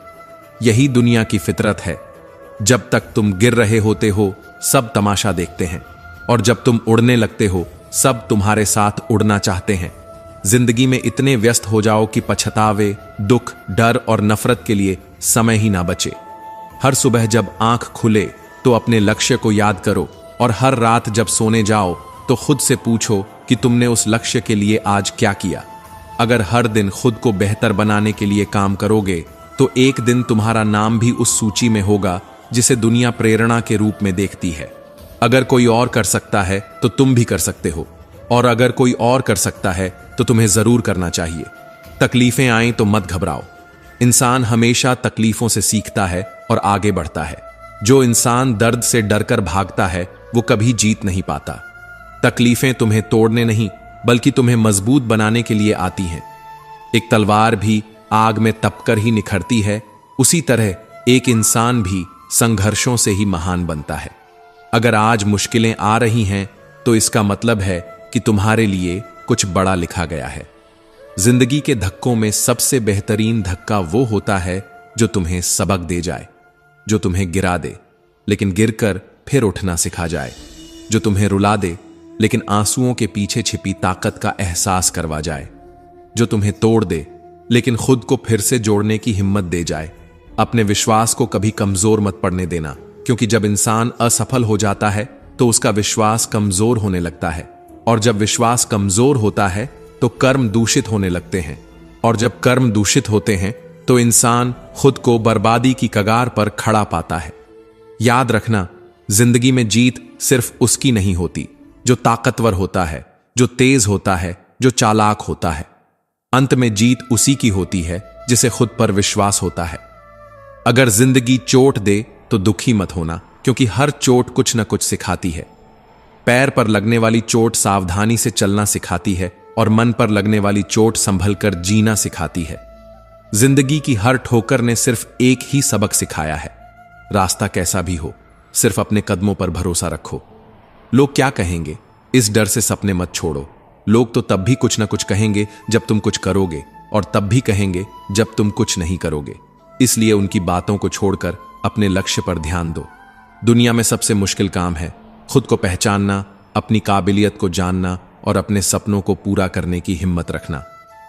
यही दुनिया की फितरत है। जब तक तुम गिर रहे होते हो, सब तमाशा देखते हैं, और जब तुम उड़ने लगते हो, सब तुम्हारे साथ उड़ना चाहते हैं। जिंदगी में इतने व्यस्त हो जाओ कि पछतावे, दुख, डर और नफरत के लिए समय ही ना बचे। हर सुबह जब आंख खुले तो अपने लक्ष्य को याद करो, और हर रात जब सोने जाओ तो खुद से पूछो कि तुमने उस लक्ष्य के लिए आज क्या किया। अगर हर दिन खुद को बेहतर बनाने के लिए काम करोगे तो एक दिन तुम्हारा नाम भी उस सूची में होगा जिसे दुनिया प्रेरणा के रूप में देखती है। अगर कोई और कर सकता है तो तुम भी कर सकते हो, और अगर कोई और कर सकता है तो तुम्हें जरूर करना चाहिए। तकलीफें आएं तो मत घबराओ। इंसान हमेशा तकलीफों से सीखता है और आगे बढ़ता है। जो इंसान दर्द से डरकर भागता है वो कभी जीत नहीं पाता। तकलीफें तुम्हें तोड़ने नहीं, बल्कि तुम्हें मजबूत बनाने के लिए आती हैं। एक तलवार भी आग में तपकर ही निखरती है, उसी तरह एक इंसान भी संघर्षों से ही महान बनता है। अगर आज मुश्किलें आ रही हैं तो इसका मतलब है कि तुम्हारे लिए कुछ बड़ा लिखा गया है। जिंदगी के धक्कों में सबसे बेहतरीन धक्का वो होता है जो तुम्हें सबक दे जाए, जो तुम्हें गिरा दे लेकिन गिरकर फिर उठना सिखा जाए, जो तुम्हें रुला दे लेकिन आंसुओं के पीछे छिपी ताकत का एहसास करवा जाए, जो तुम्हें तोड़ दे लेकिन खुद को फिर से जोड़ने की हिम्मत दे जाए। अपने विश्वास को कभी कमजोर मत पड़ने देना, क्योंकि जब इंसान असफल हो जाता है तो उसका विश्वास कमजोर होने लगता है, और जब विश्वास कमजोर होता है तो कर्म दूषित होने लगते हैं, और जब कर्म दूषित होते हैं तो इंसान खुद को बर्बादी की कगार पर खड़ा पाता है। याद रखना, जिंदगी में जीत सिर्फ उसकी नहीं होती जो ताकतवर होता है, जो तेज होता है, जो चालाक होता है। अंत में जीत उसी की होती है जिसे खुद पर विश्वास होता है। अगर जिंदगी चोट दे तो दुखी मत होना, क्योंकि हर चोट कुछ न कुछ सिखाती है। पैर पर लगने वाली चोट सावधानी से चलना सिखाती है, और मन पर लगने वाली चोट संभल कर जीना सिखाती है। जिंदगी की हर ठोकर ने सिर्फ एक ही सबक सिखाया है, रास्ता कैसा भी हो, सिर्फ अपने कदमों पर भरोसा रखो। लोग क्या कहेंगे, इस डर से सपने मत छोड़ो। लोग तो तब भी कुछ ना कुछ कहेंगे जब तुम कुछ करोगे, और तब भी कहेंगे जब तुम कुछ नहीं करोगे। इसलिए उनकी बातों को छोड़कर अपने लक्ष्य पर ध्यान दो। दुनिया में सबसे मुश्किल काम है खुद को पहचानना, अपनी काबिलियत को जानना और अपने सपनों को पूरा करने की हिम्मत रखना।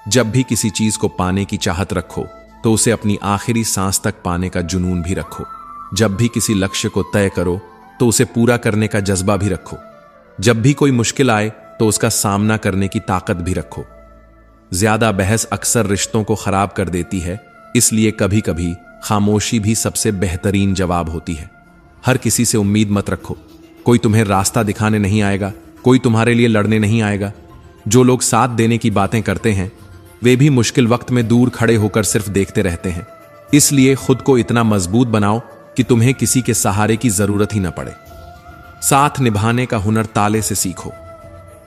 जब भी किसी चीज को पाने की चाहत रखो तो उसे अपनी आखिरी सांस तक पाने का जुनून भी रखो। जब भी किसी लक्ष्य को तय करो तो उसे पूरा करने का जज्बा भी रखो। जब भी कोई मुश्किल आए तो उसका सामना करने की ताकत भी रखो। ज्यादा बहस अक्सर रिश्तों को खराब कर देती है, इसलिए कभी कभी खामोशी भी सबसे बेहतरीन जवाब होती है। हर किसी से उम्मीद मत रखो। कोई तुम्हें रास्ता दिखाने नहीं आएगा, कोई तुम्हारे लिए लड़ने नहीं आएगा। जो लोग साथ देने की बातें करते हैं वे भी मुश्किल वक्त में दूर खड़े होकर सिर्फ देखते रहते हैं। इसलिए खुद को इतना मजबूत बनाओ कि तुम्हें किसी के सहारे की जरूरत ही न पड़े। साथ निभाने का हुनर ताले से सीखो।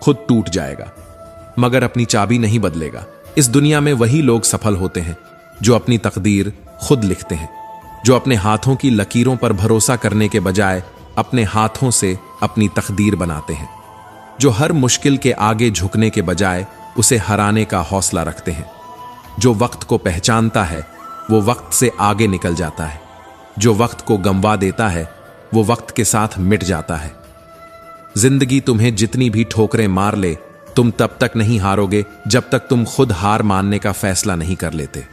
खुद टूट जाएगा मगर अपनी चाबी नहीं बदलेगा। इस दुनिया में वही लोग सफल होते हैं जो अपनी तकदीर खुद लिखते हैं, जो अपने हाथों की लकीरों पर भरोसा करने के बजाय अपने हाथों से अपनी तकदीर बनाते हैं, जो हर मुश्किल के आगे झुकने के बजाय उसे हराने का हौसला रखते हैं, जो वक्त को पहचानता है वो वक्त से आगे निकल जाता है, जो वक्त को गंवा देता है वो वक्त के साथ मिट जाता है। जिंदगी तुम्हें जितनी भी ठोकरें मार ले, तुम तब तक नहीं हारोगे जब तक तुम खुद हार मानने का फैसला नहीं कर लेते।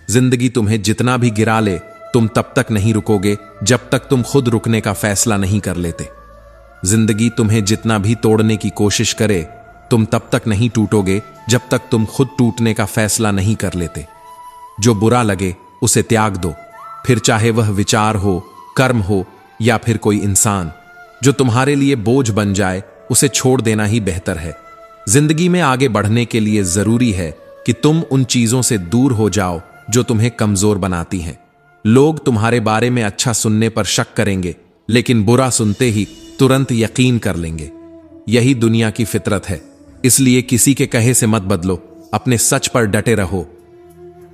जिंदगी तुम्हें जितना भी गिरा ले, तुम तब तक नहीं रुकोगे जब तक तुम खुद रुकने का फैसला नहीं कर लेते। जिंदगी तुम्हें जितना भी तोड़ने की कोशिश करे, तुम तब तक नहीं टूटोगे जब तक तुम खुद टूटने का फैसला नहीं कर लेते। जो बुरा लगे उसे त्याग दो, फिर चाहे वह विचार हो, कर्म हो या फिर कोई इंसान। जो तुम्हारे लिए बोझ बन जाए उसे छोड़ देना ही बेहतर है। जिंदगी में आगे बढ़ने के लिए जरूरी है कि तुम उन चीजों से दूर हो जाओ जो तुम्हें कमजोर बनाती हैं। लोग तुम्हारे बारे में अच्छा सुनने पर शक करेंगे, लेकिन बुरा सुनते ही तुरंत यकीन कर लेंगे। यही दुनिया की फितरत है, इसलिए किसी के कहे से मत बदलो, अपने सच पर डटे रहो।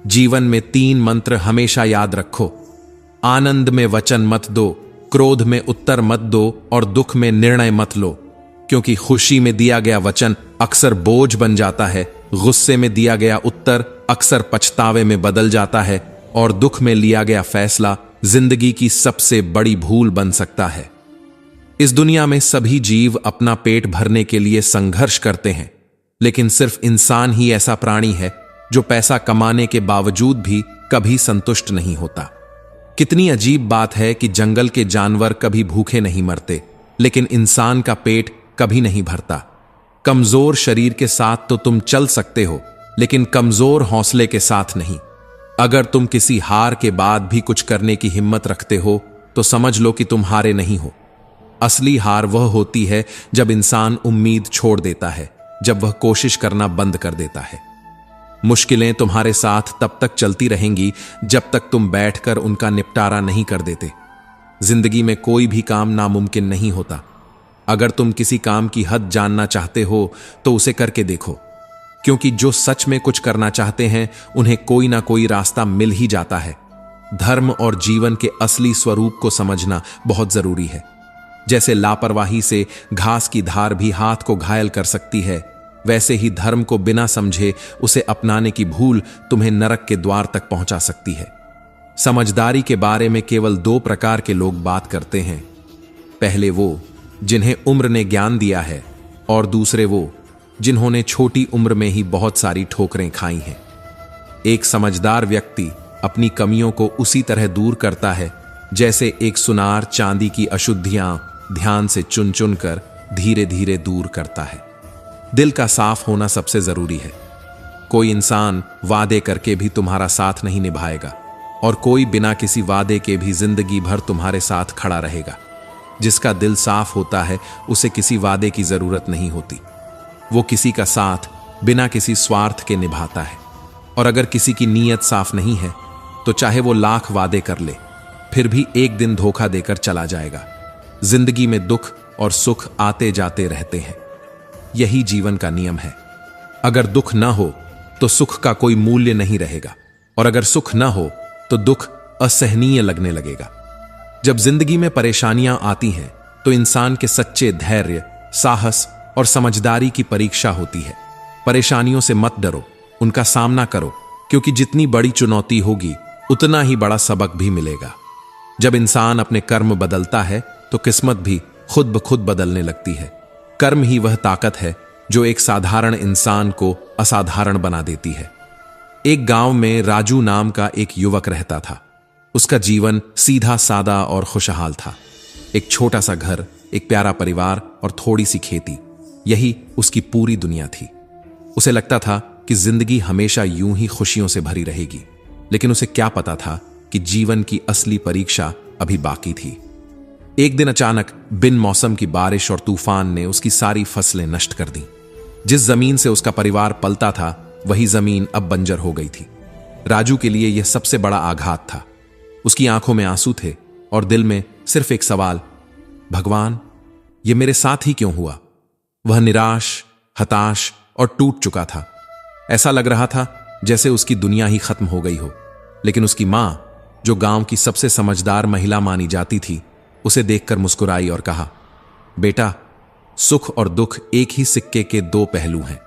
जीवन में 3 मंत्र हमेशा याद रखो। आनंद में वचन मत दो, क्रोध में उत्तर मत दो और दुख में निर्णय मत लो, क्योंकि खुशी में दिया गया वचन अक्सर बोझ बन जाता है, गुस्से में दिया गया उत्तर अक्सर पछतावे में बदल जाता है और दुख में लिया गया फैसला जिंदगी की सबसे बड़ी भूल बन सकता है। इस दुनिया में सभी जीव अपना पेट भरने के लिए संघर्ष करते हैं, लेकिन सिर्फ इंसान ही ऐसा प्राणी है जो पैसा कमाने के बावजूद भी कभी संतुष्ट नहीं होता। कितनी अजीब बात है कि जंगल के जानवर कभी भूखे नहीं मरते, लेकिन इंसान का पेट कभी नहीं भरता। कमजोर शरीर के साथ तो तुम चल सकते हो, लेकिन कमजोर हौसले के साथ नहीं। अगर तुम किसी हार के बाद भी कुछ करने की हिम्मत रखते हो तो समझ लो कि तुम हारे नहीं हो। असली हार वह होती है जब इंसान उम्मीद छोड़ देता है, जब वह कोशिश करना बंद कर देता है। मुश्किलें तुम्हारे साथ तब तक चलती रहेंगी जब तक तुम बैठकर उनका निपटारा नहीं कर देते। जिंदगी में कोई भी काम नामुमकिन नहीं होता। अगर तुम किसी काम की हद जानना चाहते हो तो उसे करके देखो, क्योंकि जो सच में कुछ करना चाहते हैं उन्हें कोई ना कोई रास्ता मिल ही जाता है। धर्म और जीवन के असली स्वरूप को समझना बहुत जरूरी है। जैसे लापरवाही से घास की धार भी हाथ को घायल कर सकती है, वैसे ही धर्म को बिना समझे उसे अपनाने की भूल तुम्हें नरक के द्वार तक पहुंचा सकती है। समझदारी के बारे में केवल 2 प्रकार के लोग बात करते हैं। पहले वो जिन्हें उम्र ने ज्ञान दिया है, और दूसरे वो जिन्होंने छोटी उम्र में ही बहुत सारी ठोकरें खाई हैं। एक समझदार व्यक्ति अपनी कमियों को उसी तरह दूर करता है जैसे एक सुनार चांदी की अशुद्धियां ध्यान से चुन चुन कर धीरे धीरे दूर करता है। दिल का साफ होना सबसे जरूरी है। कोई इंसान वादे करके भी तुम्हारा साथ नहीं निभाएगा, और कोई बिना किसी वादे के भी जिंदगी भर तुम्हारे साथ खड़ा रहेगा। जिसका दिल साफ होता है उसे किसी वादे की जरूरत नहीं होती। वो किसी का साथ बिना किसी स्वार्थ के निभाता है, और अगर किसी की नीयत साफ नहीं है तो चाहे वो लाख वादे कर ले, फिर भी एक दिन धोखा देकर चला जाएगा। जिंदगी में दुख और सुख आते जाते रहते हैं, यही जीवन का नियम है। अगर दुख ना हो तो सुख का कोई मूल्य नहीं रहेगा, और अगर सुख ना हो तो दुख असहनीय लगने लगेगा। जब जिंदगी में परेशानियां आती हैं तो इंसान के सच्चे धैर्य, साहस और समझदारी की परीक्षा होती है। परेशानियों से मत डरो, उनका सामना करो, क्योंकि जितनी बड़ी चुनौती होगी उतना ही बड़ा सबक भी मिलेगा। जब इंसान अपने कर्म बदलता है तो किस्मत भी खुद ब खुद बदलने लगती है। कर्म ही वह ताकत है जो एक साधारण इंसान को असाधारण बना देती है। एक गांव में राजू नाम का एक युवक रहता था। उसका जीवन सीधा सादा और खुशहाल था। एक छोटा सा घर, एक प्यारा परिवार और थोड़ी सी खेती, यही उसकी पूरी दुनिया थी। उसे लगता था कि जिंदगी हमेशा यूं ही खुशियों से भरी रहेगी, लेकिन उसे क्या पता था कि जीवन की असली परीक्षा अभी बाकी थी। एक दिन अचानक बिन मौसम की बारिश और तूफान ने उसकी सारी फसलें नष्ट कर दी। जिस जमीन से उसका परिवार पलता था, वही जमीन अब बंजर हो गई थी। राजू के लिए यह सबसे बड़ा आघात था। उसकी आंखों में आंसू थे और दिल में सिर्फ एक सवाल, भगवान, ये मेरे साथ ही क्यों हुआ? वह निराश, हताश और टूट चुका था। ऐसा लग रहा था जैसे उसकी दुनिया ही खत्म हो गई हो। लेकिन उसकी मां, जो गांव की सबसे समझदार महिला मानी जाती थी, उसे देखकर मुस्कुराई और कहा, बेटा, सुख और दुख एक ही सिक्के के दो पहलू हैं।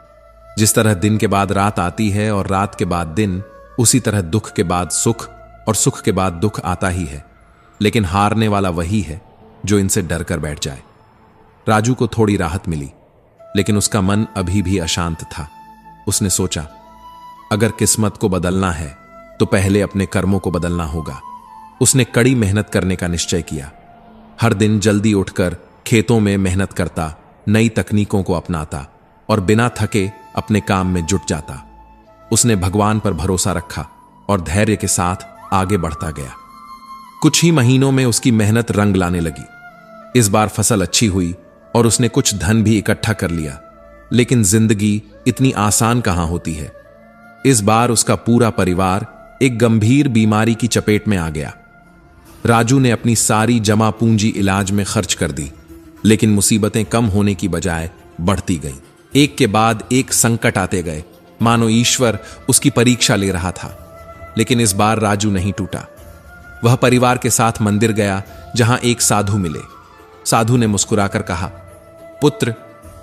जिस तरह दिन के बाद रात आती है और रात के बाद दिन, उसी तरह दुख के बाद सुख और सुख के बाद दुख आता ही है। लेकिन हारने वाला वही है जो इनसे डर कर बैठ जाए। राजू को थोड़ी राहत मिली, लेकिन उसका मन अभी भी अशांत था। उसने सोचा, अगर किस्मत को बदलना है तो पहले अपने कर्मों को बदलना होगा। उसने कड़ी मेहनत करने का निश्चय किया। हर दिन जल्दी उठकर खेतों में मेहनत करता, नई तकनीकों को अपनाता और बिना थके अपने काम में जुट जाता। उसने भगवान पर भरोसा रखा और धैर्य के साथ आगे बढ़ता गया। कुछ ही महीनों में उसकी मेहनत रंग लाने लगी। इस बार फसल अच्छी हुई और उसने कुछ धन भी इकट्ठा कर लिया। लेकिन जिंदगी इतनी आसान कहां होती है। इस बार उसका पूरा परिवार एक गंभीर बीमारी की चपेट में आ गया। राजू ने अपनी सारी जमा पूंजी इलाज में खर्च कर दी, लेकिन मुसीबतें कम होने की बजाय बढ़ती गईं। एक के बाद एक संकट आते गए, मानो ईश्वर उसकी परीक्षा ले रहा था। लेकिन इस बार राजू नहीं टूटा। वह परिवार के साथ मंदिर गया, जहां एक साधु मिले। साधु ने मुस्कुराकर कहा, पुत्र,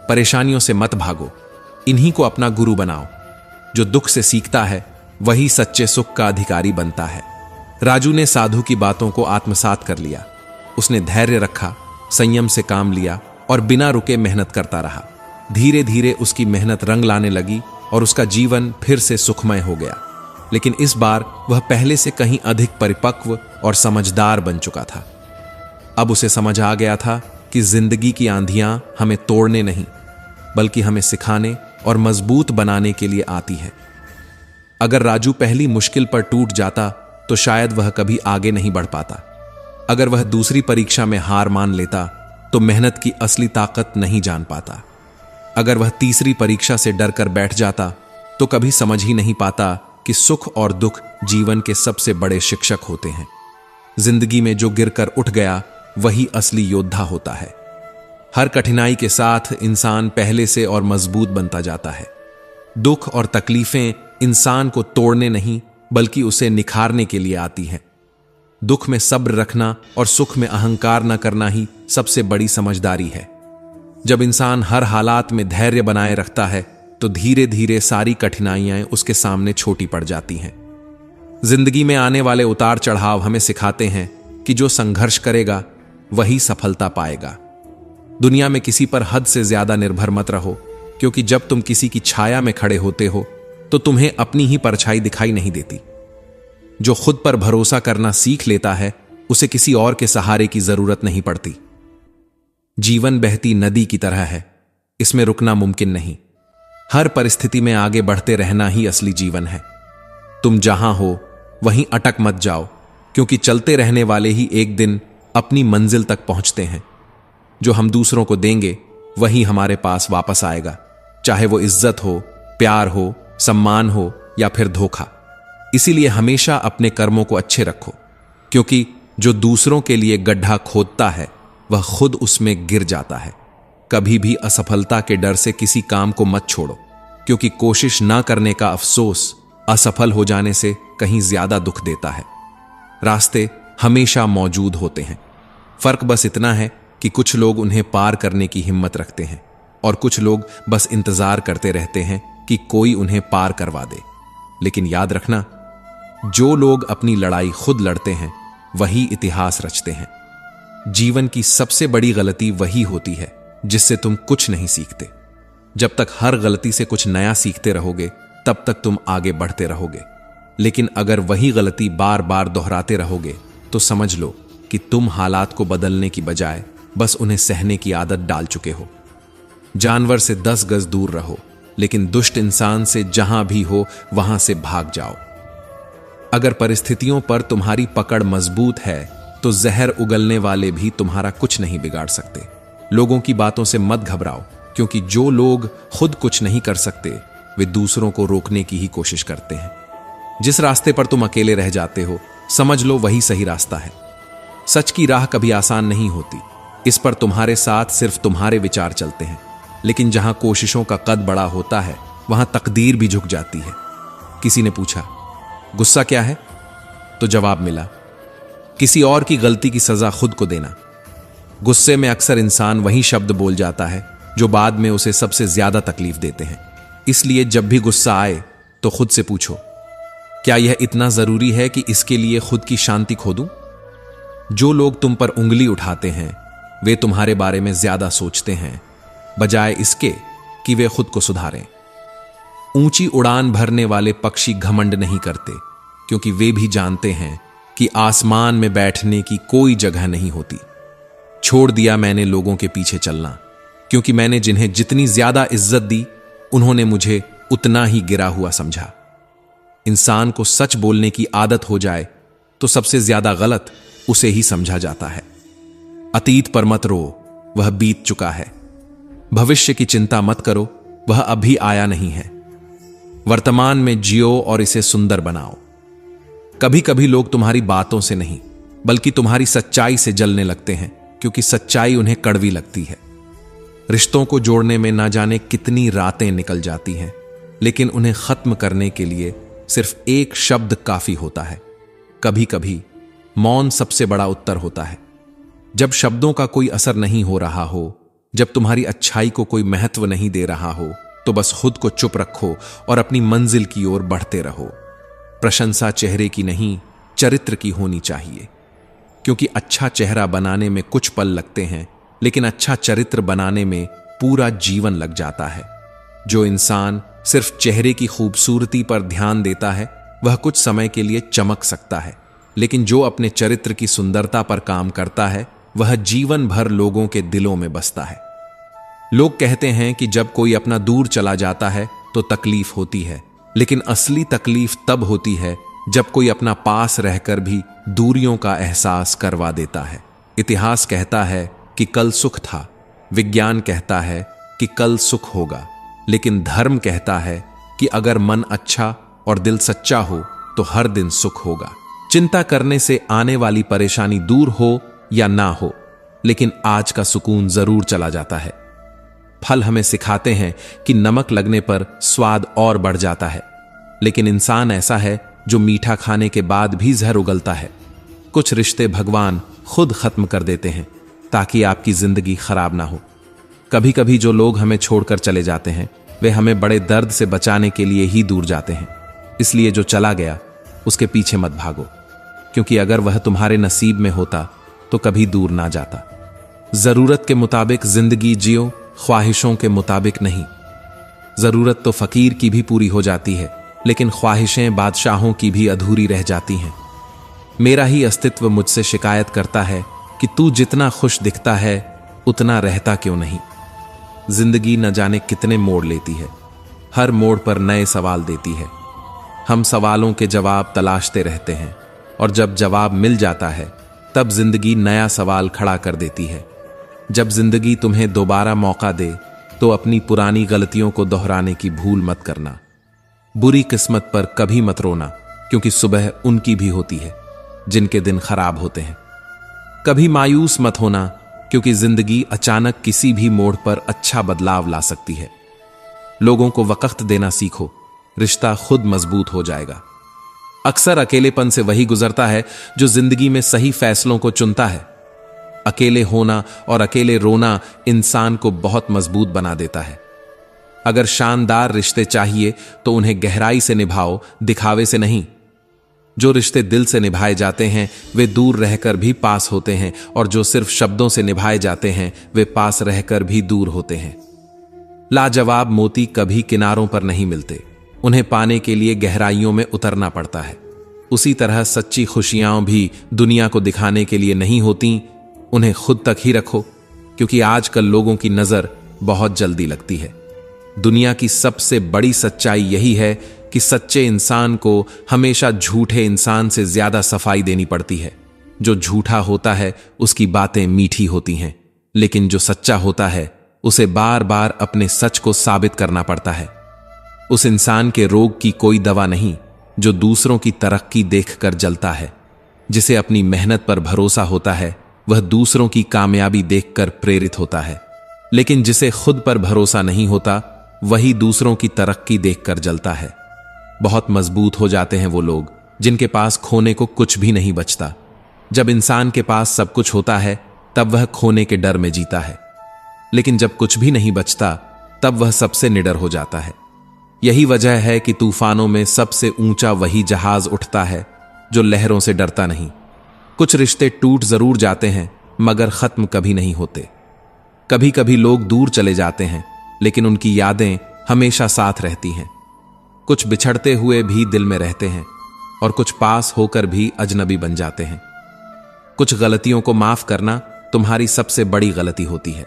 परेशानियों से मत भागो, इन्हीं को अपना गुरु बनाओ। जो दुख से सीखता है वही सच्चे सुख का अधिकारी बनता है। राजू ने साधु की बातों को आत्मसात कर लिया। उसने धैर्य रखा, संयम से काम लिया और बिना रुके मेहनत करता रहा। धीरे धीरे उसकी मेहनत रंग लाने लगी और उसका जीवन फिर से सुखमय हो गया। लेकिन इस बार वह पहले से कहीं अधिक परिपक्व और समझदार बन चुका था। अब उसे समझ आ गया था कि जिंदगी की आंधियां हमें तोड़ने नहीं, बल्कि हमें सिखाने और मजबूत बनाने के लिए आती है। अगर राजू पहली मुश्किल पर टूट जाता तो शायद वह कभी आगे नहीं बढ़ पाता। अगर वह दूसरी परीक्षा में हार मान लेता तो मेहनत की असली ताकत नहीं जान पाता। अगर वह तीसरी परीक्षा से डर कर बैठ जाता तो कभी समझ ही नहीं पाता कि सुख और दुख जीवन के सबसे बड़े शिक्षक होते हैं। जिंदगी में जो गिरकर उठ गया वही असली योद्धा होता है। हर कठिनाई के साथ इंसान पहले से और मजबूत बनता जाता है। दुख और तकलीफें इंसान को तोड़ने नहीं, बल्कि उसे निखारने के लिए आती हैं। दुख में सब्र रखना और सुख में अहंकार न करना ही सबसे बड़ी समझदारी है। जब इंसान हर हालात में धैर्य बनाए रखता है तो धीरे धीरे सारी कठिनाइयां उसके सामने छोटी पड़ जाती हैं। जिंदगी में आने वाले उतार चढ़ाव हमें सिखाते हैं कि जो संघर्ष करेगा वही सफलता पाएगा। दुनिया में किसी पर हद से ज्यादा निर्भर मत रहो, क्योंकि जब तुम किसी की छाया में खड़े होते हो तो तुम्हें अपनी ही परछाई दिखाई नहीं देती। जो खुद पर भरोसा करना सीख लेता है उसे किसी और के सहारे की जरूरत नहीं पड़ती। जीवन बहती नदी की तरह है, इसमें रुकना मुमकिन नहीं। हर परिस्थिति में आगे बढ़ते रहना ही असली जीवन है। तुम जहां हो वहीं अटक मत जाओ, क्योंकि चलते रहने वाले ही एक दिन अपनी मंजिल तक पहुंचते हैं। जो हम दूसरों को देंगे वही हमारे पास वापस आएगा, चाहे वो इज्जत हो, प्यार हो, सम्मान हो या फिर धोखा। इसीलिए हमेशा अपने कर्मों को अच्छे रखो, क्योंकि जो दूसरों के लिए गड्ढा खोदता है वह खुद उसमें गिर जाता है। कभी भी असफलता के डर से किसी काम को मत छोड़ो, क्योंकि कोशिश ना करने का अफसोस असफल हो जाने से कहीं ज्यादा दुख देता है। रास्ते हमेशा मौजूद होते हैं, फर्क बस इतना है कि कुछ लोग उन्हें पार करने की हिम्मत रखते हैं और कुछ लोग बस इंतजार करते रहते हैं कि कोई उन्हें पार करवा दे। लेकिन याद रखना, जो लोग अपनी लड़ाई खुद लड़ते हैं वही इतिहास रचते हैं। जीवन की सबसे बड़ी गलती वही होती है जिससे तुम कुछ नहीं सीखते। जब तक हर गलती से कुछ नया सीखते रहोगे तब तक तुम आगे बढ़ते रहोगे। लेकिन अगर वही गलती बार बार दोहराते रहोगे तो समझ लो कि तुम हालात को बदलने की बजाय बस उन्हें सहने की आदत डाल चुके हो। जानवर से 10 गज दूर रहो, लेकिन दुष्ट इंसान से जहां भी हो वहां से भाग जाओ। अगर परिस्थितियों पर तुम्हारी पकड़ मजबूत है तो जहर उगलने वाले भी तुम्हारा कुछ नहीं बिगाड़ सकते। लोगों की बातों से मत घबराओ, क्योंकि जो लोग खुद कुछ नहीं कर सकते वे दूसरों को रोकने की ही कोशिश करते हैं। जिस रास्ते पर तुम अकेले रह जाते हो, समझ लो वही सही रास्ता है। सच की राह कभी आसान नहीं होती, इस पर तुम्हारे साथ सिर्फ तुम्हारे विचार चलते हैं। लेकिन जहां कोशिशों का कद बड़ा होता है वहां तकदीर भी झुक जाती है। किसी ने पूछा, गुस्सा क्या है? तो जवाब मिला, किसी और की गलती की सजा खुद को देना। गुस्से में अक्सर इंसान वही शब्द बोल जाता है जो बाद में उसे सबसे ज्यादा तकलीफ देते हैं। इसलिए जब भी गुस्सा आए तो खुद से पूछो, क्या यह इतना जरूरी है कि इसके लिए खुद की शांति खो दूं? जो लोग तुम पर उंगली उठाते हैं वे तुम्हारे बारे में ज्यादा सोचते हैं बजाय इसके कि वे खुद को सुधारें। ऊंची उड़ान भरने वाले पक्षी घमंड नहीं करते, क्योंकि वे भी जानते हैं कि आसमान में बैठने की कोई जगह नहीं होती। छोड़ दिया मैंने लोगों के पीछे चलना, क्योंकि मैंने जिन्हें जितनी ज्यादा इज्जत दी उन्होंने मुझे उतना ही गिरा हुआ समझा। इंसान को सच बोलने की आदत हो जाए तो सबसे ज्यादा गलत उसे ही समझा जाता है। अतीत पर मत रो, वह बीत चुका है। भविष्य की चिंता मत करो, वह अभी आया नहीं है। वर्तमान में जियो और इसे सुंदर बनाओ। कभी कभी लोग तुम्हारी बातों से नहीं बल्कि तुम्हारी सच्चाई से जलने लगते हैं, क्योंकि सच्चाई उन्हें कड़वी लगती है। रिश्तों को जोड़ने में ना जाने कितनी रातें निकल जाती हैं, लेकिन उन्हें खत्म करने के लिए सिर्फ एक शब्द काफी होता है। कभी कभी मौन सबसे बड़ा उत्तर होता है। जब शब्दों का कोई असर नहीं हो रहा हो, जब तुम्हारी अच्छाई को कोई महत्व नहीं दे रहा हो, तो बस खुद को चुप रखो और अपनी मंजिल की ओर बढ़ते रहो। प्रशंसा चेहरे की नहीं, चरित्र की होनी चाहिए, क्योंकि अच्छा चेहरा बनाने में कुछ पल लगते हैं, लेकिन अच्छा चरित्र बनाने में पूरा जीवन लग जाता है। जो इंसान सिर्फ चेहरे की खूबसूरती पर ध्यान देता है वह कुछ समय के लिए चमक सकता है, लेकिन जो अपने चरित्र की सुंदरता पर काम करता है वह जीवन भर लोगों के दिलों में बसता है। लोग कहते हैं कि जब कोई अपना दूर चला जाता है तो तकलीफ होती है, लेकिन असली तकलीफ तब होती है जब कोई अपना पास रहकर भी दूरियों का एहसास करवा देता है। इतिहास कहता है कि कल सुख था, विज्ञान कहता है कि कल सुख होगा, लेकिन धर्म कहता है कि अगर मन अच्छा और दिल सच्चा हो तो हर दिन सुख होगा। चिंता करने से आने वाली परेशानी दूर हो या ना हो, लेकिन आज का सुकून जरूर चला जाता है। फल हमें सिखाते हैं कि नमक लगने पर स्वाद और बढ़ जाता है, लेकिन इंसान ऐसा है जो मीठा खाने के बाद भी जहर उगलता है। कुछ रिश्ते भगवान खुद खत्म कर देते हैं ताकि आपकी जिंदगी खराब ना हो। कभी कभी जो लोग हमें छोड़कर चले जाते हैं वे हमें बड़े दर्द से बचाने के लिए ही दूर जाते हैं। इसलिए जो चला गया उसके पीछे मत भागो, क्योंकि अगर वह तुम्हारे नसीब में होता तो कभी दूर ना जाता। जरूरत के मुताबिक जिंदगी जियो, ख्वाहिशों के मुताबिक नहीं। जरूरत तो फकीर की भी पूरी हो जाती है, लेकिन ख्वाहिशें बादशाहों की भी अधूरी रह जाती हैं। मेरा ही अस्तित्व मुझसे शिकायत करता है कि तू जितना खुश दिखता है उतना रहता क्यों नहीं। जिंदगी न जाने कितने मोड़ लेती है, हर मोड़ पर नए सवाल देती है। हम सवालों के जवाब तलाशते रहते हैं, और जब जवाब मिल जाता है तब जिंदगी नया सवाल खड़ा कर देती है। जब जिंदगी तुम्हें दोबारा मौका दे तो अपनी पुरानी गलतियों को दोहराने की भूल मत करना। बुरी किस्मत पर कभी मत रोना, क्योंकि सुबह उनकी भी होती है जिनके दिन खराब होते हैं। कभी मायूस मत होना, क्योंकि जिंदगी अचानक किसी भी मोड़ पर अच्छा बदलाव ला सकती है। लोगों को वक्त देना सीखो, रिश्ता खुद मजबूत हो जाएगा। अक्सर अकेलेपन से वही गुजरता है जो जिंदगी में सही फैसलों को चुनता है। अकेले होना और अकेले रोना इंसान को बहुत मजबूत बना देता है। अगर शानदार रिश्ते चाहिए तो उन्हें गहराई से निभाओ, दिखावे से नहीं। जो रिश्ते दिल से निभाए जाते हैं वे दूर रहकर भी पास होते हैं, और जो सिर्फ शब्दों से निभाए जाते हैं वे पास रहकर भी दूर होते हैं। लाजवाब मोती कभी किनारों पर नहीं मिलते, उन्हें पाने के लिए गहराइयों में उतरना पड़ता है। उसी तरह सच्ची खुशियां भी दुनिया को दिखाने के लिए नहीं होती, उन्हें खुद तक ही रखो, क्योंकि आजकल लोगों की नजर बहुत जल्दी लगती है। दुनिया की सबसे बड़ी सच्चाई यही है कि सच्चे इंसान को हमेशा झूठे इंसान से ज्यादा सफाई देनी पड़ती है। जो झूठा होता है उसकी बातें मीठी होती हैं, लेकिन जो सच्चा होता है उसे बार बार अपने सच को साबित करना पड़ता है। उस इंसान के रोग की कोई दवा नहीं जो दूसरों की तरक्की देखकर जलता है। जिसे अपनी मेहनत पर भरोसा होता है वह दूसरों की कामयाबी देखकर प्रेरित होता है, लेकिन जिसे खुद पर भरोसा नहीं होता वही दूसरों की तरक्की देखकर जलता है। बहुत मजबूत हो जाते हैं वो लोग जिनके पास खोने को कुछ भी नहीं बचता। जब इंसान के पास सब कुछ होता है तब वह खोने के डर में जीता है, लेकिन जब कुछ भी नहीं बचता तब वह सबसे निडर हो जाता है। यही वजह है कि तूफानों में सबसे ऊंचा वही जहाज उठता है जो लहरों से डरता नहीं। कुछ रिश्ते टूट जरूर जाते हैं मगर खत्म कभी नहीं होते। कभी कभी लोग दूर चले जाते हैं लेकिन उनकी यादें हमेशा साथ रहती हैं। कुछ बिछड़ते हुए भी दिल में रहते हैं और कुछ पास होकर भी अजनबी बन जाते हैं। कुछ गलतियों को माफ करना तुम्हारी सबसे बड़ी गलती होती है।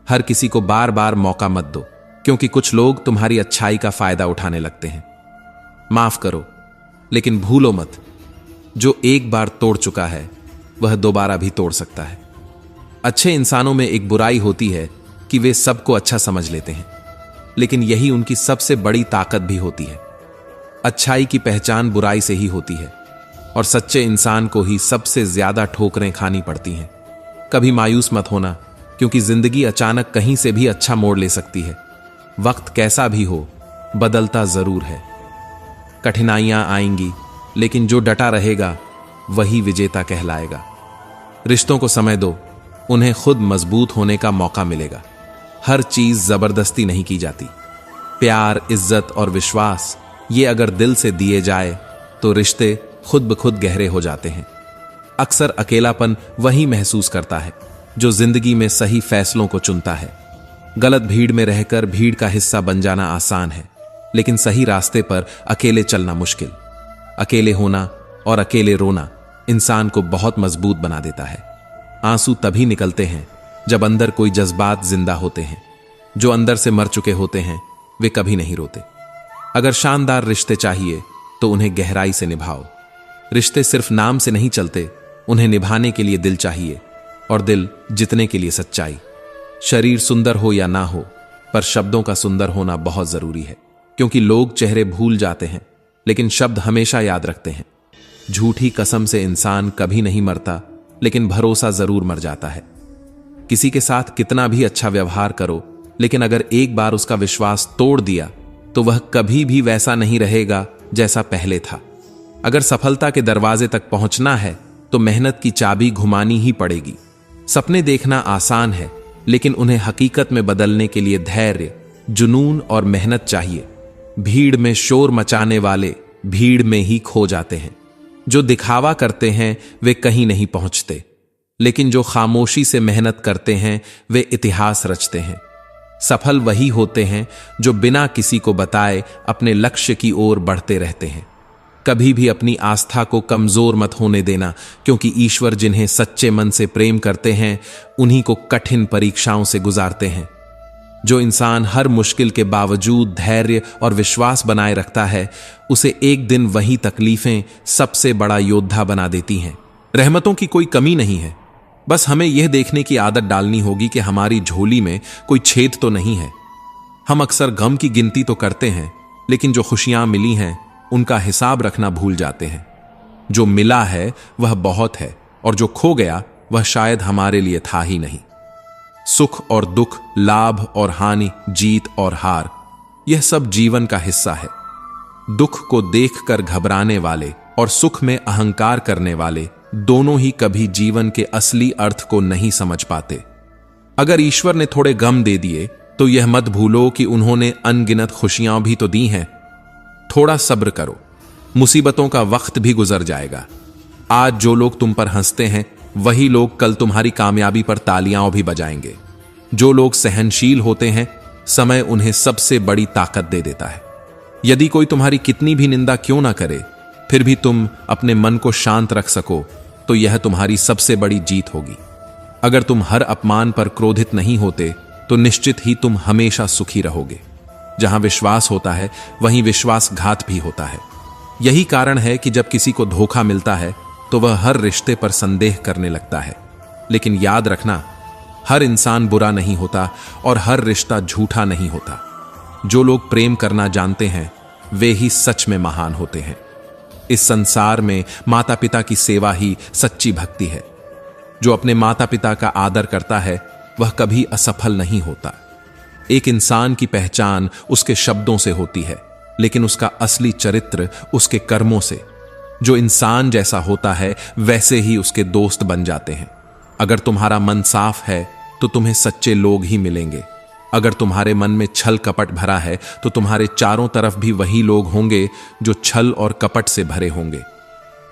हर किसी को बार बार मौका मत दो, क्योंकि कुछ लोग तुम्हारी अच्छाई का फायदा उठाने लगते हैं। माफ करो, लेकिन भूलो मत, जो एक बार तोड़ चुका है वह दोबारा भी तोड़ सकता है। अच्छे इंसानों में एक बुराई होती है कि वे सबको अच्छा समझ लेते हैं, लेकिन यही उनकी सबसे बड़ी ताकत भी होती है। अच्छाई की पहचान बुराई से ही होती है और सच्चे इंसान को ही सबसे ज्यादा ठोकरें खानी पड़ती हैं। कभी मायूस मत होना, क्योंकि जिंदगी अचानक कहीं से भी अच्छा मोड़ ले सकती है। वक्त कैसा भी हो बदलता जरूर है। कठिनाइयां आएंगी, लेकिन जो डटा रहेगा वही विजेता कहलाएगा। रिश्तों को समय दो, उन्हें खुद मजबूत होने का मौका मिलेगा। हर चीज जबरदस्ती नहीं की जाती। प्यार, इज्जत और विश्वास ये अगर दिल से दिए जाए तो रिश्ते खुद ब खुद गहरे हो जाते हैं। अक्सर अकेलापन वही महसूस करता है जो जिंदगी में सही फैसलों को चुनता है। गलत भीड़ में रहकर भीड़ का हिस्सा बन जाना आसान है, लेकिन सही रास्ते पर अकेले चलना मुश्किल। अकेले होना और अकेले रोना इंसान को बहुत मजबूत बना देता है। आंसू तभी निकलते हैं जब अंदर कोई जज्बात जिंदा होते हैं। जो अंदर से मर चुके होते हैं वे कभी नहीं रोते। अगर शानदार रिश्ते चाहिए तो उन्हें गहराई से निभाओ। रिश्ते सिर्फ नाम से नहीं चलते, उन्हें निभाने के लिए दिल चाहिए, और दिल जीतने के लिए सच्चाई। शरीर सुंदर हो या ना हो, पर शब्दों का सुंदर होना बहुत जरूरी है, क्योंकि लोग चेहरे भूल जाते हैं लेकिन शब्द हमेशा याद रखते हैं। झूठी कसम से इंसान कभी नहीं मरता, लेकिन भरोसा जरूर मर जाता है। किसी के साथ कितना भी अच्छा व्यवहार करो, लेकिन अगर एक बार उसका विश्वास तोड़ दिया तो वह कभी भी वैसा नहीं रहेगा जैसा पहले था। अगर सफलता के दरवाजे तक पहुंचना है तो मेहनत की चाबी घुमानी ही पड़ेगी। सपने देखना आसान है, लेकिन उन्हें हकीकत में बदलने के लिए धैर्य, जुनून और मेहनत चाहिए। भीड़ में शोर मचाने वाले भीड़ में ही खो जाते हैं। जो दिखावा करते हैं वे कहीं नहीं पहुंचते, लेकिन जो खामोशी से मेहनत करते हैं वे इतिहास रचते हैं। सफल वही होते हैं जो बिना किसी को बताए अपने लक्ष्य की ओर बढ़ते रहते हैं। कभी भी अपनी आस्था को कमजोर मत होने देना, क्योंकि ईश्वर जिन्हें सच्चे मन से प्रेम करते हैं उन्हीं को कठिन परीक्षाओं से गुजारते हैं। जो इंसान हर मुश्किल के बावजूद धैर्य और विश्वास बनाए रखता है, उसे एक दिन वही तकलीफें सबसे बड़ा योद्धा बना देती हैं। रहमतों की कोई कमी नहीं है, बस हमें यह देखने की आदत डालनी होगी कि हमारी झोली में कोई छेद तो नहीं है। हम अक्सर गम की गिनती तो करते हैं, लेकिन जो खुशियां मिली हैं उनका हिसाब रखना भूल जाते हैं। जो मिला है वह बहुत है, और जो खो गया वह शायद हमारे लिए था ही नहीं। सुख और दुख, लाभ और हानि, जीत और हार, यह सब जीवन का हिस्सा है। दुख को देखकर घबराने वाले और सुख में अहंकार करने वाले दोनों ही कभी जीवन के असली अर्थ को नहीं समझ पाते। अगर ईश्वर ने थोड़े गम दे दिए तो यह मत भूलो कि उन्होंने अनगिनत खुशियां भी तो दी हैं। थोड़ा सब्र करो, मुसीबतों का वक्त भी गुजर जाएगा। आज जो लोग तुम पर हंसते हैं वही लोग कल तुम्हारी कामयाबी पर तालियां भी बजाएंगे। जो लोग सहनशील होते हैं समय उन्हें सबसे बड़ी ताकत दे देता है। यदि कोई तुम्हारी कितनी भी निंदा क्यों ना करे, फिर भी तुम अपने मन को शांत रख सको तो यह तुम्हारी सबसे बड़ी जीत होगी। अगर तुम हर अपमान पर क्रोधित नहीं होते तो निश्चित ही तुम हमेशा सुखी रहोगे। जहां विश्वास होता है वहीं विश्वासघात भी होता है। यही कारण है कि जब किसी को धोखा मिलता है तो वह हर रिश्ते पर संदेह करने लगता है। लेकिन याद रखना, हर इंसान बुरा नहीं होता और हर रिश्ता झूठा नहीं होता। जो लोग प्रेम करना जानते हैं वे ही सच में महान होते हैं। इस संसार में माता पिता की सेवा ही सच्ची भक्ति है। जो अपने माता पिता का आदर करता है वह कभी असफल नहीं होता। एक इंसान की पहचान उसके शब्दों से होती है, लेकिन उसका असली चरित्र उसके कर्मों से। जो इंसान जैसा होता है वैसे ही उसके दोस्त बन जाते हैं। अगर तुम्हारा मन साफ है तो तुम्हें सच्चे लोग ही मिलेंगे। अगर तुम्हारे मन में छल कपट भरा है तो तुम्हारे चारों तरफ भी वही लोग होंगे जो छल और कपट से भरे होंगे।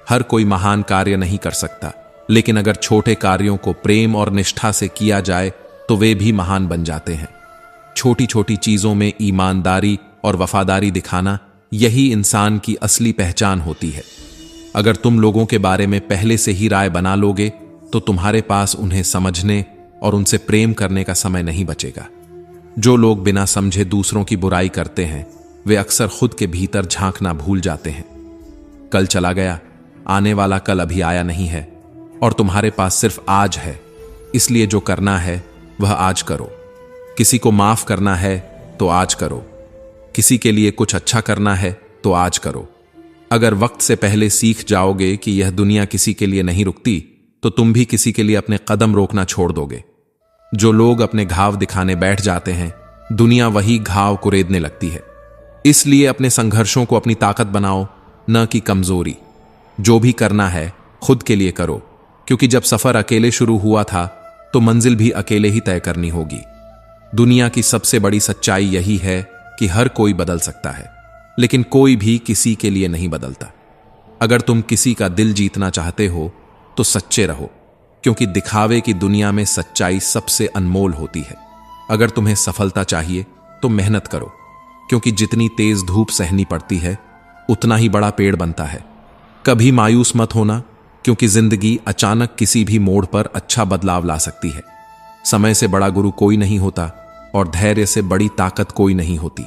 हर कोई महान कार्य नहीं कर सकता, लेकिन अगर छोटे कार्यों को प्रेम और निष्ठा से किया जाए तो वे भी महान बन जाते हैं। छोटी छोटी चीजों में ईमानदारी और वफादारी दिखाना, यही इंसान की असली पहचान होती है। अगर तुम लोगों के बारे में पहले से ही राय बना लोगे तो तुम्हारे पास उन्हें समझने और उनसे प्रेम करने का समय नहीं बचेगा। जो लोग बिना समझे दूसरों की बुराई करते हैं वे अक्सर खुद के भीतर झांकना भूल जाते हैं। कल चला गया, आने वाला कल अभी आया नहीं है और तुम्हारे पास सिर्फ आज है। इसलिए जो करना है वह आज करो। किसी को माफ करना है तो आज करो। किसी के लिए कुछ अच्छा करना है तो आज करो। अगर वक्त से पहले सीख जाओगे कि यह दुनिया किसी के लिए नहीं रुकती तो तुम भी किसी के लिए अपने कदम रोकना छोड़ दोगे। जो लोग अपने घाव दिखाने बैठ जाते हैं, दुनिया वही घाव कुरेदने लगती है। इसलिए अपने संघर्षों को अपनी ताकत बनाओ, न कि कमजोरी। जो भी करना है खुद के लिए करो, क्योंकि जब सफर अकेले शुरू हुआ था तो मंजिल भी अकेले ही तय करनी होगी। दुनिया की सबसे बड़ी सच्चाई यही है कि हर कोई बदल सकता है, लेकिन कोई भी किसी के लिए नहीं बदलता। अगर तुम किसी का दिल जीतना चाहते हो तो सच्चे रहो, क्योंकि दिखावे की दुनिया में सच्चाई सबसे अनमोल होती है। अगर तुम्हें सफलता चाहिए तो मेहनत करो, क्योंकि जितनी तेज धूप सहनी पड़ती है उतना ही बड़ा पेड़ बनता है। कभी मायूस मत होना, क्योंकि जिंदगी अचानक किसी भी मोड़ पर अच्छा बदलाव ला सकती है। समय से बड़ा गुरु कोई नहीं होता और धैर्य से बड़ी ताकत कोई नहीं होती।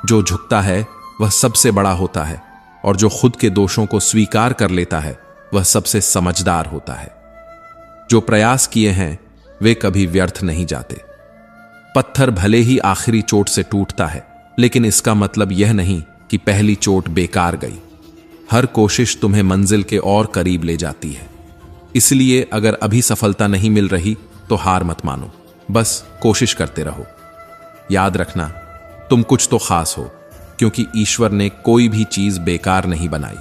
जो झुकता है वह सबसे बड़ा होता है और जो खुद के दोषों को स्वीकार कर लेता है वह सबसे समझदार होता है। जो प्रयास किए हैं वे कभी व्यर्थ नहीं जाते। पत्थर भले ही आखिरी चोट से टूटता है, लेकिन इसका मतलब यह नहीं कि पहली चोट बेकार गई। हर कोशिश तुम्हें मंजिल के और करीब ले जाती है। इसलिए अगर अभी सफलता नहीं मिल रही तो हार मत मानो, बस कोशिश करते रहो। याद रखना, तुम कुछ तो खास हो, क्योंकि ईश्वर ने कोई भी चीज बेकार नहीं बनाई।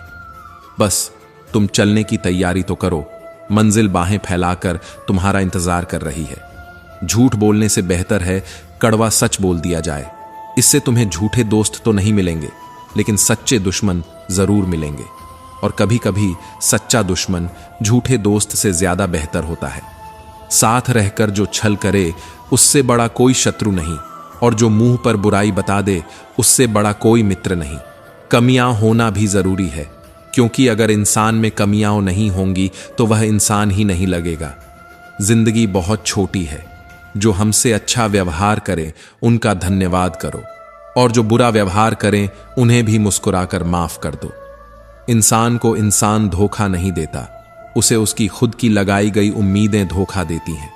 बस तुम चलने की तैयारी तो करो। मंजिल बाहें फैलाकर तुम्हारा इंतजार कर रही है। झूठ बोलने से बेहतर है कड़वा सच बोल दिया जाए। इससे तुम्हें झूठे दोस्त तो नहीं मिलेंगे, लेकिन सच्चे दुश्मन जरूर मिलेंगे। और कभी कभी सच्चा दुश्मन झूठे दोस्त से ज्यादा बेहतर होता है। साथ रहकर जो छल करे उससे बड़ा कोई शत्रु नहीं, और जो मुंह पर बुराई बता दे उससे बड़ा कोई मित्र नहीं। कमियां होना भी जरूरी है, क्योंकि अगर इंसान में कमियां नहीं होंगी तो वह इंसान ही नहीं लगेगा। जिंदगी बहुत छोटी है। जो हमसे अच्छा व्यवहार करें उनका धन्यवाद करो, और जो बुरा व्यवहार करें उन्हें भी मुस्कुराकर माफ कर दो। इंसान को इंसान धोखा नहीं देता, उसे उसकी खुद की लगाई गई उम्मीदें धोखा देती हैं।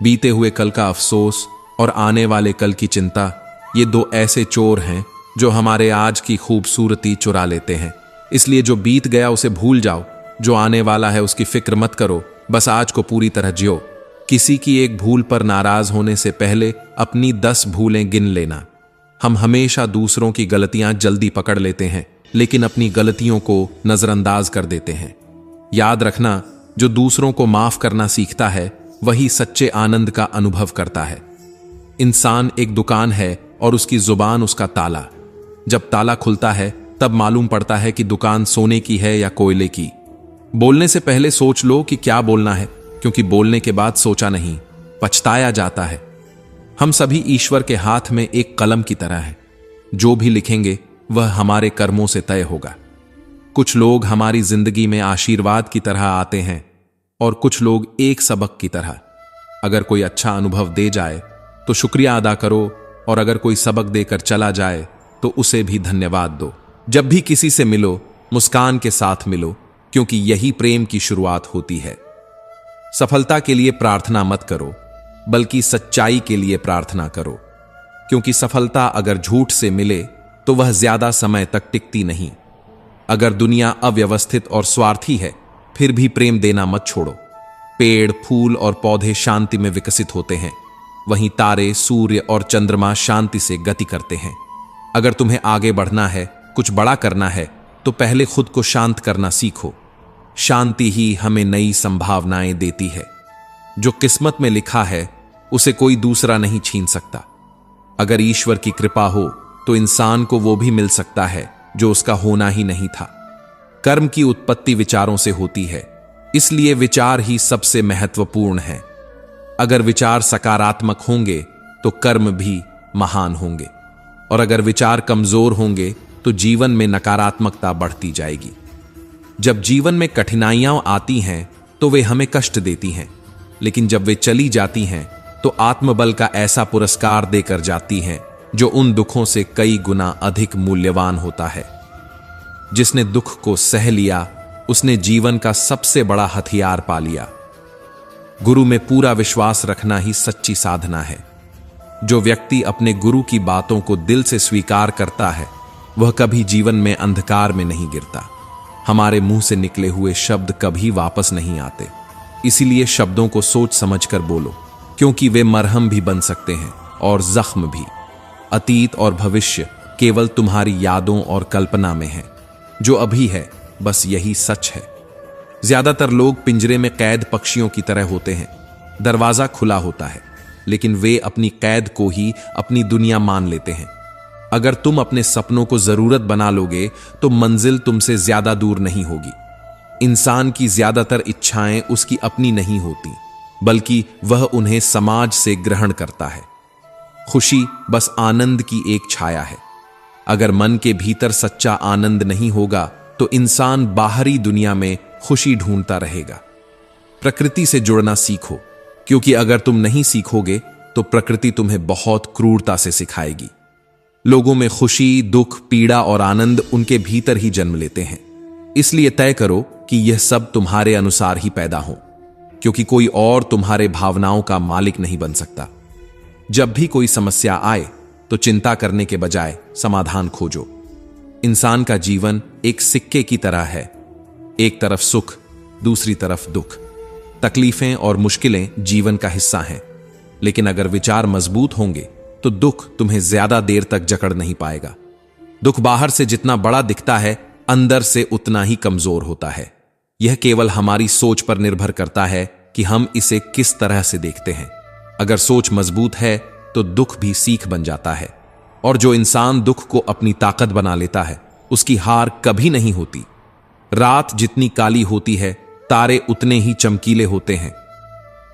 बीते हुए कल का अफसोस और आने वाले कल की चिंता, ये दो ऐसे चोर हैं जो हमारे आज की खूबसूरती चुरा लेते हैं। इसलिए जो बीत गया उसे भूल जाओ, जो आने वाला है उसकी फिक्र मत करो, बस आज को पूरी तरह जियो। किसी की एक भूल पर नाराज होने से पहले अपनी 10 भूलें गिन लेना। हम हमेशा दूसरों की गलतियां जल्दी पकड़ लेते हैं, लेकिन अपनी गलतियों को नजरअंदाज कर देते हैं। याद रखना, जो दूसरों को माफ करना सीखता है वही सच्चे आनंद का अनुभव करता है। इंसान एक दुकान है और उसकी जुबान उसका ताला। जब ताला खुलता है तब मालूम पड़ता है कि दुकान सोने की है या कोयले की। बोलने से पहले सोच लो कि क्या बोलना है, क्योंकि बोलने के बाद सोचा नहीं, पछताया जाता है। हम सभी ईश्वर के हाथ में एक कलम की तरह हैं। जो भी लिखेंगे वह हमारे कर्मों से तय होगा। कुछ लोग हमारी जिंदगी में आशीर्वाद की तरह आते हैं और कुछ लोग एक सबक की तरह। अगर कोई अच्छा अनुभव दे जाए तो शुक्रिया अदा करो, और अगर कोई सबक देकर चला जाए तो उसे भी धन्यवाद दो। जब भी किसी से मिलो, मुस्कान के साथ मिलो, क्योंकि यही प्रेम की शुरुआत होती है। सफलता के लिए प्रार्थना मत करो, बल्कि सच्चाई के लिए प्रार्थना करो, क्योंकि सफलता अगर झूठ से मिले तो वह ज्यादा समय तक टिकती नहीं। अगर दुनिया अव्यवस्थित और स्वार्थी है, फिर भी प्रेम देना मत छोड़ो। पेड़, फूल और पौधे शांति में विकसित होते हैं, वहीं तारे, सूर्य और चंद्रमा शांति से गति करते हैं। अगर तुम्हें आगे बढ़ना है, कुछ बड़ा करना है, तो पहले खुद को शांत करना सीखो। शांति ही हमें नई संभावनाएं देती है। जो किस्मत में लिखा है उसे कोई दूसरा नहीं छीन सकता। अगर ईश्वर की कृपा हो तो इंसान को वो भी मिल सकता है जो उसका होना ही नहीं था। कर्म की उत्पत्ति विचारों से होती है, इसलिए विचार ही सबसे महत्वपूर्ण है। अगर विचार सकारात्मक होंगे तो कर्म भी महान होंगे, और अगर विचार कमजोर होंगे तो जीवन में नकारात्मकता बढ़ती जाएगी। जब जीवन में कठिनाइयां आती हैं तो वे हमें कष्ट देती हैं, लेकिन जब वे चली जाती हैं तो आत्मबल का ऐसा पुरस्कार देकर जाती हैं जो उन दुखों से कई गुना अधिक मूल्यवान होता है। जिसने दुख को सह लिया उसने जीवन का सबसे बड़ा हथियार पा लिया। गुरु में पूरा विश्वास रखना ही सच्ची साधना है। जो व्यक्ति अपने गुरु की बातों को दिल से स्वीकार करता है वह कभी जीवन में अंधकार में नहीं गिरता। हमारे मुंह से निकले हुए शब्द कभी वापस नहीं आते, इसीलिए शब्दों को सोच समझकर बोलो, क्योंकि वे मरहम भी बन सकते हैं और जख्म भी। अतीत और भविष्य केवल तुम्हारी यादों और कल्पना में है। जो अभी है बस यही सच है। ज्यादातर लोग पिंजरे में कैद पक्षियों की तरह होते हैं। दरवाजा खुला होता है, लेकिन वे अपनी कैद को ही अपनी दुनिया मान लेते हैं। अगर तुम अपने सपनों को जरूरत बना लोगे तो मंजिल तुमसे ज्यादा दूर नहीं होगी। इंसान की ज्यादातर इच्छाएं उसकी अपनी नहीं होती, बल्कि वह उन्हें समाज से ग्रहण करता है। खुशी बस आनंद की एक छाया है। अगर मन के भीतर सच्चा आनंद नहीं होगा तो इंसान बाहरी दुनिया में खुशी ढूंढता रहेगा। प्रकृति से जुड़ना सीखो, क्योंकि अगर तुम नहीं सीखोगे तो प्रकृति तुम्हें बहुत क्रूरता से सिखाएगी। लोगों में खुशी, दुख, पीड़ा और आनंद उनके भीतर ही जन्म लेते हैं। इसलिए तय करो कि यह सब तुम्हारे अनुसार ही पैदा हो, क्योंकि कोई और तुम्हारे भावनाओं का मालिक नहीं बन सकता। जब भी कोई समस्या आए तो चिंता करने के बजाय समाधान खोजो। इंसान का जीवन एक सिक्के की तरह है, एक तरफ सुख, दूसरी तरफ दुख। तकलीफें और मुश्किलें जीवन का हिस्सा हैं, लेकिन अगर विचार मजबूत होंगे तो दुख तुम्हें ज्यादा देर तक जकड़ नहीं पाएगा। दुख बाहर से जितना बड़ा दिखता है, अंदर से उतना ही कमजोर होता है। यह केवल हमारी सोच पर निर्भर करता है कि हम इसे किस तरह से देखते हैं। अगर सोच मजबूत है तो दुख भी सीख बन जाता है, और जो इंसान दुख को अपनी ताकत बना लेता है उसकी हार कभी नहीं होती। रात जितनी काली होती है, तारे उतने ही चमकीले होते हैं।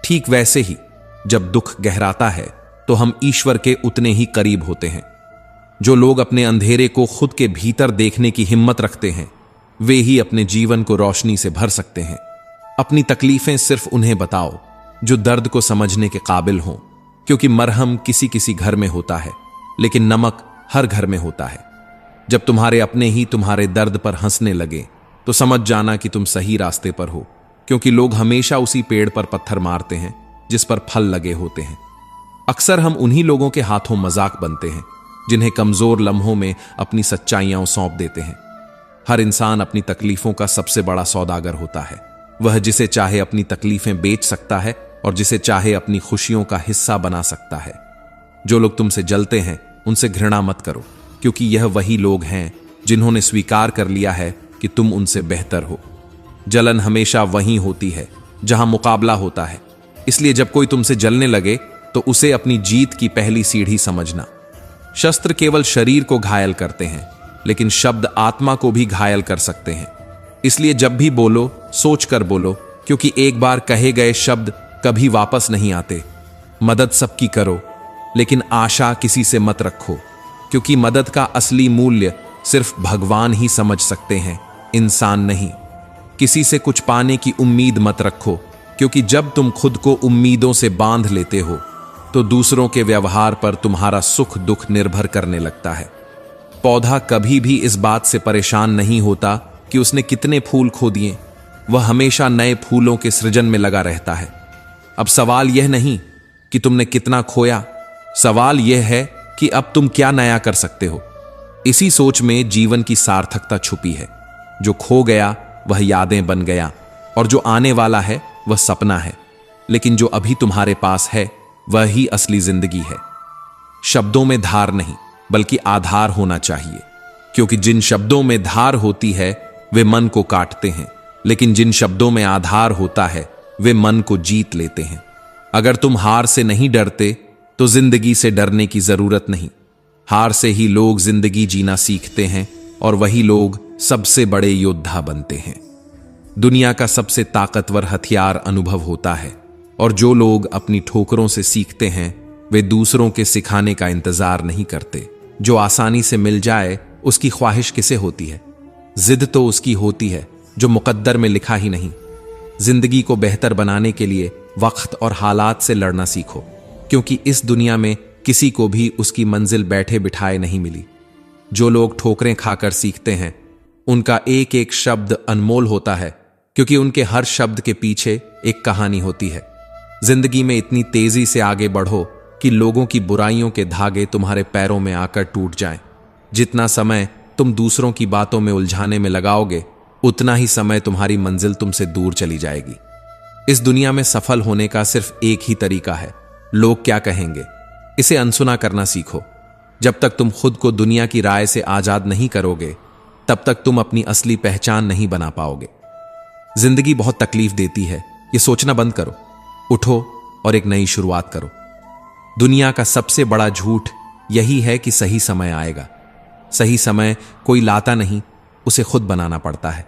ठीक वैसे ही जब दुख गहराता है तो हम ईश्वर के उतने ही करीब होते हैं। जो लोग अपने अंधेरे को खुद के भीतर देखने की हिम्मत रखते हैं वे ही अपने जीवन को रोशनी से भर सकते हैं। अपनी तकलीफें सिर्फ उन्हें बताओ जो दर्द को समझने के काबिल हों, क्योंकि मरहम किसी किसी घर में होता है, लेकिन नमक हर घर में होता है। जब तुम्हारे अपने ही तुम्हारे दर्द पर हंसने लगे तो समझ जाना कि तुम सही रास्ते पर हो, क्योंकि लोग हमेशा उसी पेड़ पर पत्थर मारते हैं जिस पर फल लगे होते हैं। अक्सर हम उन्हीं लोगों के हाथों मजाक बनते हैं जिन्हें कमजोर लम्हों में अपनी सच्चाइयां सौंप देते हैं। हर इंसान अपनी तकलीफों का सबसे बड़ा सौदागर होता है। वह जिसे चाहे अपनी तकलीफें बेच सकता है और जिसे चाहे अपनी खुशियों का हिस्सा बना सकता है। जो लोग तुमसे जलते हैं उनसे घृणा मत करो, क्योंकि यह वही लोग हैं जिन्होंने स्वीकार कर लिया है कि तुम उनसे बेहतर हो। जलन हमेशा वहीं होती है जहां मुकाबला होता है, इसलिए जब कोई तुमसे जलने लगे तो उसे अपनी जीत की पहली सीढ़ी समझना। शस्त्र केवल शरीर को घायल करते हैं, लेकिन शब्द आत्मा को भी घायल कर सकते हैं। इसलिए जब भी बोलो सोच कर बोलो, क्योंकि एक बार कहे गए शब्द कभी वापस नहीं आते। मदद सबकी करो, लेकिन आशा किसी से मत रखो, क्योंकि मदद का असली मूल्य सिर्फ भगवान ही समझ सकते हैं, इंसान नहीं। किसी से कुछ पाने की उम्मीद मत रखो, क्योंकि जब तुम खुद को उम्मीदों से बांध लेते हो तो दूसरों के व्यवहार पर तुम्हारा सुख दुख निर्भर करने लगता है। पौधा कभी भी इस बात से परेशान नहीं होता कि उसने कितने फूल खो दिए, वह हमेशा नए फूलों के सृजन में लगा रहता है। अब सवाल यह नहीं कि तुमने कितना खोया, सवाल यह है कि अब तुम क्या नया कर सकते हो। इसी सोच में जीवन की सार्थकता छुपी है। जो खो गया वह यादें बन गया, और जो आने वाला है वह सपना है, लेकिन जो अभी तुम्हारे पास है वह ही असली जिंदगी है। शब्दों में धार नहीं बल्कि आधार होना चाहिए, क्योंकि जिन शब्दों में धार होती है वे मन को काटते हैं, लेकिन जिन शब्दों में आधार होता है वे मन को जीत लेते हैं। अगर तुम हार से नहीं डरते तो जिंदगी से डरने की जरूरत नहीं। हार से ही लोग जिंदगी जीना सीखते हैं, और वही लोग सबसे बड़े योद्धा बनते हैं। दुनिया का सबसे ताकतवर हथियार अनुभव होता है, और जो लोग अपनी ठोकरों से सीखते हैं वे दूसरों के सिखाने का इंतजार नहीं करते। जो आसानी से मिल जाए उसकी ख्वाहिश किसे होती है? जिद तो उसकी होती है जो मुकद्दर में लिखा ही नहीं। जिंदगी को बेहतर बनाने के लिए वक्त और हालात से लड़ना सीखो, क्योंकि इस दुनिया में किसी को भी उसकी मंजिल बैठे बिठाए नहीं मिली। जो लोग ठोकरें खाकर सीखते हैं उनका एक एक शब्द अनमोल होता है, क्योंकि उनके हर शब्द के पीछे एक कहानी होती है। जिंदगी में इतनी तेजी से आगे बढ़ो कि लोगों की बुराइयों के धागे तुम्हारे पैरों में आकर टूट जाएं। जितना समय तुम दूसरों की बातों में उलझाने में लगाओगे उतना ही समय तुम्हारी मंजिल तुमसे दूर चली जाएगी। इस दुनिया में सफल होने का सिर्फ एक ही तरीका है, लोग क्या कहेंगे, इसे अनसुना करना सीखो। जब तक तुम खुद को दुनिया की राय से आजाद नहीं करोगे तब तक तुम अपनी असली पहचान नहीं बना पाओगे। जिंदगी बहुत तकलीफ देती है, ये सोचना बंद करो, उठो और एक नई शुरुआत करो। दुनिया का सबसे बड़ा झूठ यही है कि सही समय आएगा। सही समय कोई लाता नहीं, उसे खुद बनाना पड़ता है।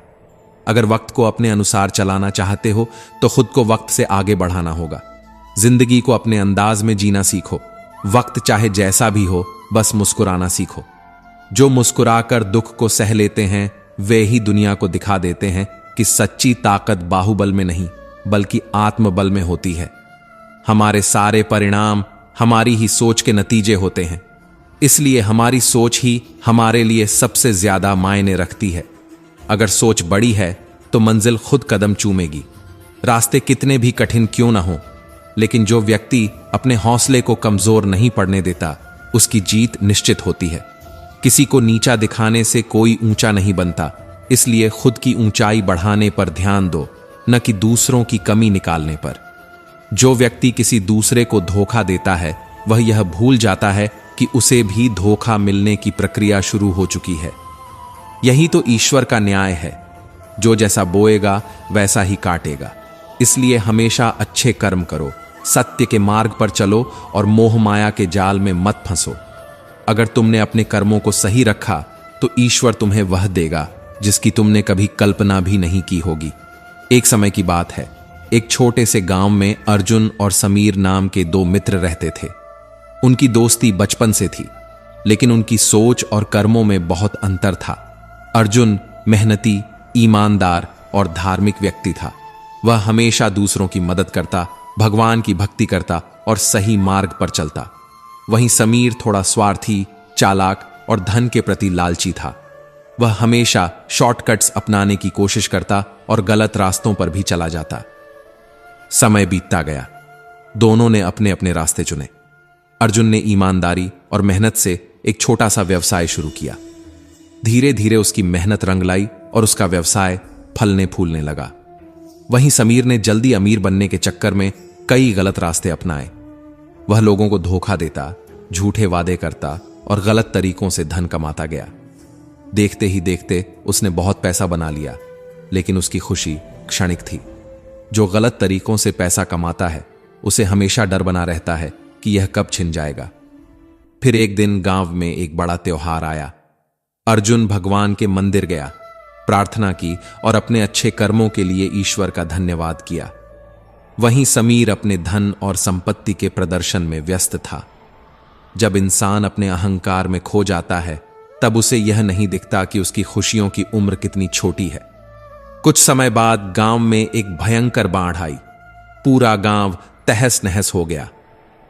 अगर वक्त को अपने अनुसार चलाना चाहते हो तो खुद को वक्त से आगे बढ़ाना होगा। जिंदगी को अपने अंदाज में जीना सीखो। वक्त चाहे जैसा भी हो, बस मुस्कुराना सीखो। जो मुस्कुराकर दुख को सह लेते हैं वे ही दुनिया को दिखा देते हैं कि सच्ची ताकत बाहुबल में नहीं बल्कि आत्मबल में होती है। हमारे सारे परिणाम हमारी ही सोच के नतीजे होते हैं, इसलिए हमारी सोच ही हमारे लिए सबसे ज्यादा मायने रखती है। अगर सोच बड़ी है तो मंजिल खुद कदम चूमेगी। रास्ते कितने भी कठिन क्यों ना हो, लेकिन जो व्यक्ति अपने हौसले को कमजोर नहीं पड़ने देता उसकी जीत निश्चित होती है। किसी को नीचा दिखाने से कोई ऊंचा नहीं बनता, इसलिए खुद की ऊंचाई बढ़ाने पर ध्यान दो, न कि दूसरों की कमी निकालने पर। जो व्यक्ति किसी दूसरे को धोखा देता है वह यह भूल जाता है कि उसे भी धोखा मिलने की प्रक्रिया शुरू हो चुकी है। यही तो ईश्वर का न्याय है, जो जैसा बोएगा वैसा ही काटेगा। इसलिए हमेशा अच्छे कर्म करो, सत्य के मार्ग पर चलो और मोह माया के जाल में मत फंसो। अगर तुमने अपने कर्मों को सही रखा तो ईश्वर तुम्हें वह देगा जिसकी तुमने कभी कल्पना भी नहीं की होगी। एक समय की बात है, एक छोटे से गांव में अर्जुन और समीर नाम के दो मित्र रहते थे। उनकी दोस्ती बचपन से थी, लेकिन उनकी सोच और कर्मों में बहुत अंतर था। अर्जुन मेहनती, ईमानदार और धार्मिक व्यक्ति था। वह हमेशा दूसरों की मदद करता, भगवान की भक्ति करता और सही मार्ग पर चलता। वहीं समीर थोड़ा स्वार्थी, चालाक और धन के प्रति लालची था। वह हमेशा शॉर्टकट्स अपनाने की कोशिश करता और गलत रास्तों पर भी चला जाता। समय बीतता गया, दोनों ने अपने अपने रास्ते चुने। अर्जुन ने ईमानदारी और मेहनत से एक छोटा सा व्यवसाय शुरू किया। धीरे धीरे उसकी मेहनत रंग लाई और उसका व्यवसाय फलने फूलने लगा। वहीं समीर ने जल्दी अमीर बनने के चक्कर में कई गलत रास्ते अपनाए। वह लोगों को धोखा देता, झूठे वादे करता और गलत तरीकों से धन कमाता गया। देखते ही देखते उसने बहुत पैसा बना लिया, लेकिन उसकी खुशी क्षणिक थी। जो गलत तरीकों से पैसा कमाता है उसे हमेशा डर बना रहता है कि यह कब छिन जाएगा। फिर एक दिन गांव में एक बड़ा त्योहार आया। अर्जुन भगवान के मंदिर गया, प्रार्थना की और अपने अच्छे कर्मों के लिए ईश्वर का धन्यवाद किया। वहीं समीर अपने धन और संपत्ति के प्रदर्शन में व्यस्त था। जब इंसान अपने अहंकार में खो जाता है तब उसे यह नहीं दिखता कि उसकी खुशियों की उम्र कितनी छोटी है। कुछ समय बाद गांव में एक भयंकर बाढ़ आई। पूरा गांव तहस नहस हो गया।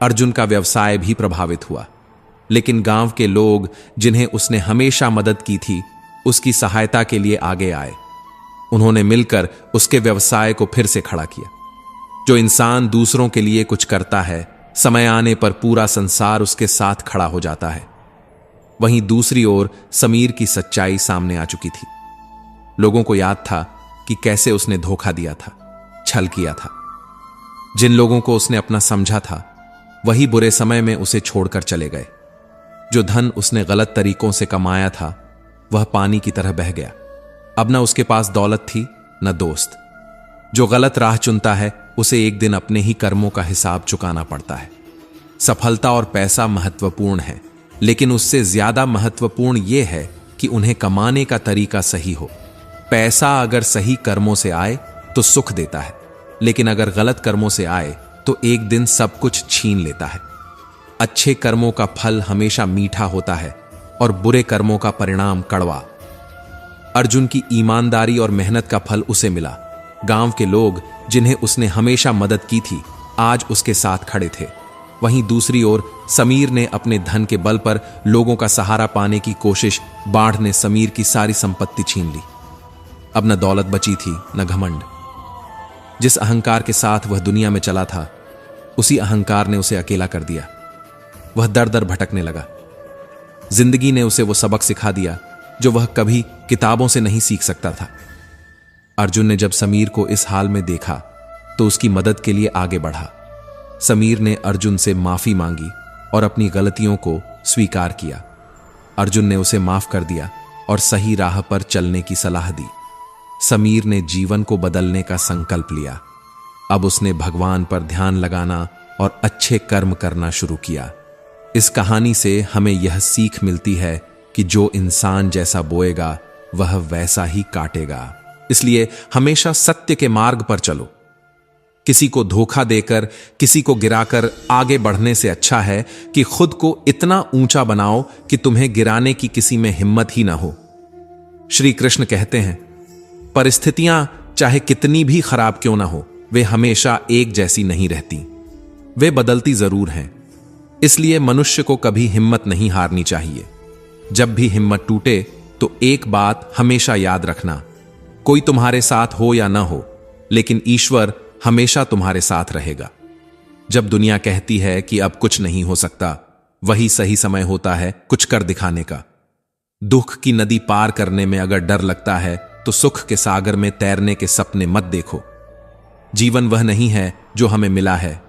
अर्जुन का व्यवसाय भी प्रभावित हुआ, लेकिन गांव के लोग जिन्हें उसने हमेशा मदद की थी, उसकी सहायता के लिए आगे आए। उन्होंने मिलकर उसके व्यवसाय को फिर से खड़ा किया। जो इंसान दूसरों के लिए कुछ करता है, समय आने पर पूरा संसार उसके साथ खड़ा हो जाता है। वहीं दूसरी ओर समीर की सच्चाई सामने आ चुकी थी। लोगों को याद था कि कैसे उसने धोखा दिया था, छल किया था। जिन लोगों को उसने अपना समझा था, वही बुरे समय में उसे छोड़कर चले गए। जो धन उसने गलत तरीकों से कमाया था, वह पानी की तरह बह गया। अब न उसके पास दौलत थी, न दोस्त। जो गलत राह चुनता है, उसे एक दिन अपने ही कर्मों का हिसाब चुकाना पड़ता है। सफलता और पैसा महत्वपूर्ण है, लेकिन उससे ज्यादा महत्वपूर्ण यह है कि उन्हें कमाने का तरीका सही हो। पैसा अगर सही कर्मों से आए तो सुख देता है, लेकिन अगर गलत कर्मों से आए तो एक दिन सब कुछ छीन लेता है। अच्छे कर्मों का फल हमेशा मीठा होता है और बुरे कर्मों का परिणाम कड़वा। अर्जुन की ईमानदारी और मेहनत का फल उसे मिला। गांव के लोग जिन्हें उसने हमेशा मदद की थी, आज उसके साथ खड़े थे। वहीं दूसरी ओर समीर ने अपने धन के बल पर लोगों का सहारा पाने की कोशिश, बाढ़ ने समीर की सारी संपत्ति छीन ली। अब न दौलत बची थी, न घमंड। जिस अहंकार के साथ वह दुनिया में चला था, उसी अहंकार ने उसे अकेला कर दिया। वह दर दर भटकने लगा। जिंदगी ने उसे वो सबक सिखा दिया जो वह कभी किताबों से नहीं सीख सकता था। अर्जुन ने जब समीर को इस हाल में देखा तो उसकी मदद के लिए आगे बढ़ा। समीर ने अर्जुन से माफी मांगी और अपनी गलतियों को स्वीकार किया। अर्जुन ने उसे माफ कर दिया और सही राह पर चलने की सलाह दी। समीर ने जीवन को बदलने का संकल्प लिया। अब उसने भगवान पर ध्यान लगाना और अच्छे कर्म करना शुरू किया। इस कहानी से हमें यह सीख मिलती है कि जो इंसान जैसा बोएगा, वह वैसा ही काटेगा। इसलिए हमेशा सत्य के मार्ग पर चलो। किसी को धोखा देकर, किसी को गिराकर आगे बढ़ने से अच्छा है कि खुद को इतना ऊंचा बनाओ कि तुम्हें गिराने की किसी में हिम्मत ही ना हो। श्री कृष्ण कहते हैं, परिस्थितियां चाहे कितनी भी खराब क्यों ना हो, वे हमेशा एक जैसी नहीं रहती। वे बदलती जरूर हैं। इसलिए मनुष्य को कभी हिम्मत नहीं हारनी चाहिए। जब भी हिम्मत टूटे तो एक बात हमेशा याद रखना, कोई तुम्हारे साथ हो या ना हो, लेकिन ईश्वर हमेशा तुम्हारे साथ रहेगा। जब दुनिया कहती है कि अब कुछ नहीं हो सकता, वही सही समय होता है कुछ कर दिखाने का। दुख की नदी पार करने में अगर डर लगता है तो सुख के सागर में तैरने के सपने मत देखो। जीवन वह नहीं है जो हमें मिला है,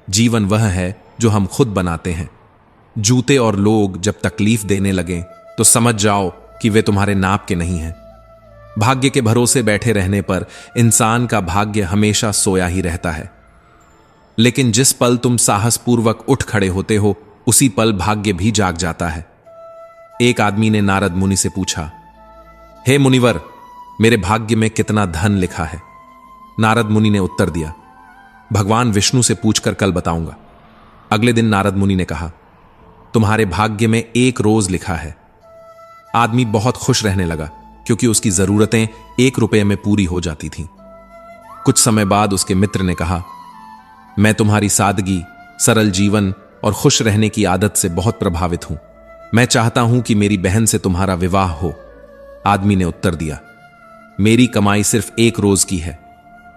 जीवन वह है जो हम खुद बनाते हैं। जूते और लोग जब तकलीफ देने लगें तो समझ जाओ कि वे तुम्हारे नाप के नहीं हैं। भाग्य के भरोसे बैठे रहने पर इंसान का भाग्य हमेशा सोया ही रहता है, लेकिन जिस पल तुम साहसपूर्वक उठ खड़े होते हो, उसी पल भाग्य भी जाग जाता है। एक आदमी ने नारद मुनि से पूछा, हे मुनिवर, मेरे भाग्य में कितना धन लिखा है? नारद मुनि ने उत्तर दिया, भगवान विष्णु से पूछकर कल बताऊंगा। अगले दिन नारद मुनि ने कहा, तुम्हारे भाग्य में 1 रोज लिखा है। आदमी बहुत खुश रहने लगा, क्योंकि उसकी जरूरतें 1 रुपये में पूरी हो जाती थीं। कुछ समय बाद उसके मित्र ने कहा, मैं तुम्हारी सादगी, सरल जीवन और खुश रहने की आदत से बहुत प्रभावित हूं। मैं चाहता हूं कि मेरी बहन से तुम्हारा विवाह हो। आदमी ने उत्तर दिया, मेरी कमाई सिर्फ 1 रोज की है,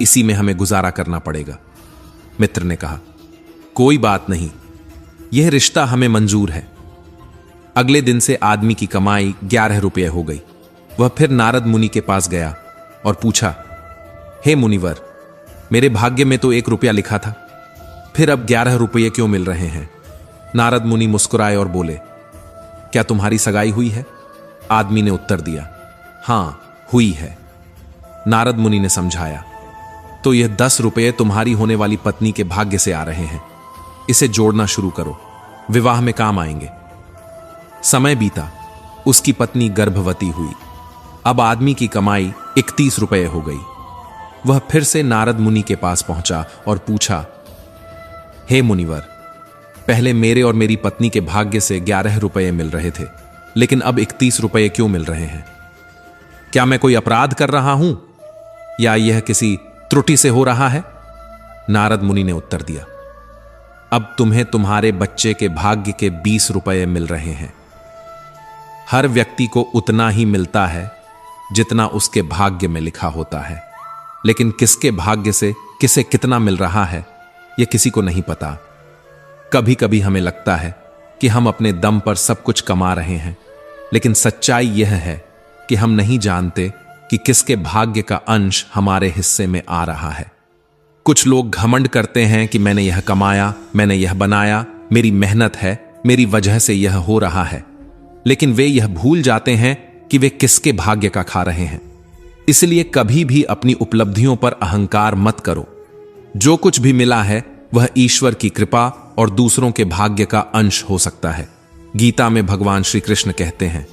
इसी में हमें गुजारा करना पड़ेगा। मित्र ने कहा, कोई बात नहीं, यह रिश्ता हमें मंजूर है। अगले दिन से आदमी की कमाई 11 रुपये हो गई। वह फिर नारद मुनि के पास गया और पूछा, हे मुनिवर, मेरे भाग्य में तो 1 रुपया लिखा था, फिर अब 11 रुपये क्यों मिल रहे हैं? नारद मुनि मुस्कुराए और बोले, क्या तुम्हारी सगाई हुई है? आदमी ने उत्तर दिया, हां, हुई है। नारद मुनि ने समझाया, तो यह 10 रुपये तुम्हारी होने वाली पत्नी के भाग्य से आ रहे हैं, इसे जोड़ना शुरू करो, विवाह में काम आएंगे। समय बीता, उसकी पत्नी गर्भवती हुई। अब आदमी की कमाई 31 रुपये हो गई। वह फिर से नारद मुनि के पास पहुंचा और पूछा, हे मुनिवर, पहले मेरे और मेरी पत्नी के भाग्य से 11 रुपये मिल रहे थे, लेकिन अब 31 रुपये क्यों मिल रहे हैं? क्या मैं कोई अपराध कर रहा हूं या यह किसी त्रुटि से हो रहा है? नारद मुनि ने उत्तर दिया, अब तुम्हें तुम्हारे बच्चे के भाग्य के 20 रुपये मिल रहे हैं। हर व्यक्ति को उतना ही मिलता है जितना उसके भाग्य में लिखा होता है, लेकिन किसके भाग्य से किसे कितना मिल रहा है यह किसी को नहीं पता। कभी कभी हमें लगता है कि हम अपने दम पर सब कुछ कमा रहे हैं, लेकिन सच्चाई यह है कि हम नहीं जानते कि किसके भाग्य का अंश हमारे हिस्से में आ रहा है। कुछ लोग घमंड करते हैं कि मैंने यह कमाया, मैंने यह बनाया, मेरी मेहनत है, मेरी वजह से यह हो रहा है, लेकिन वे यह भूल जाते हैं कि वे किसके भाग्य का खा रहे हैं। इसलिए कभी भी अपनी उपलब्धियों पर अहंकार मत करो। जो कुछ भी मिला है वह ईश्वर की कृपा और दूसरों के भाग्य का अंश हो सकता है। गीता में भगवान श्री कृष्ण कहते हैं,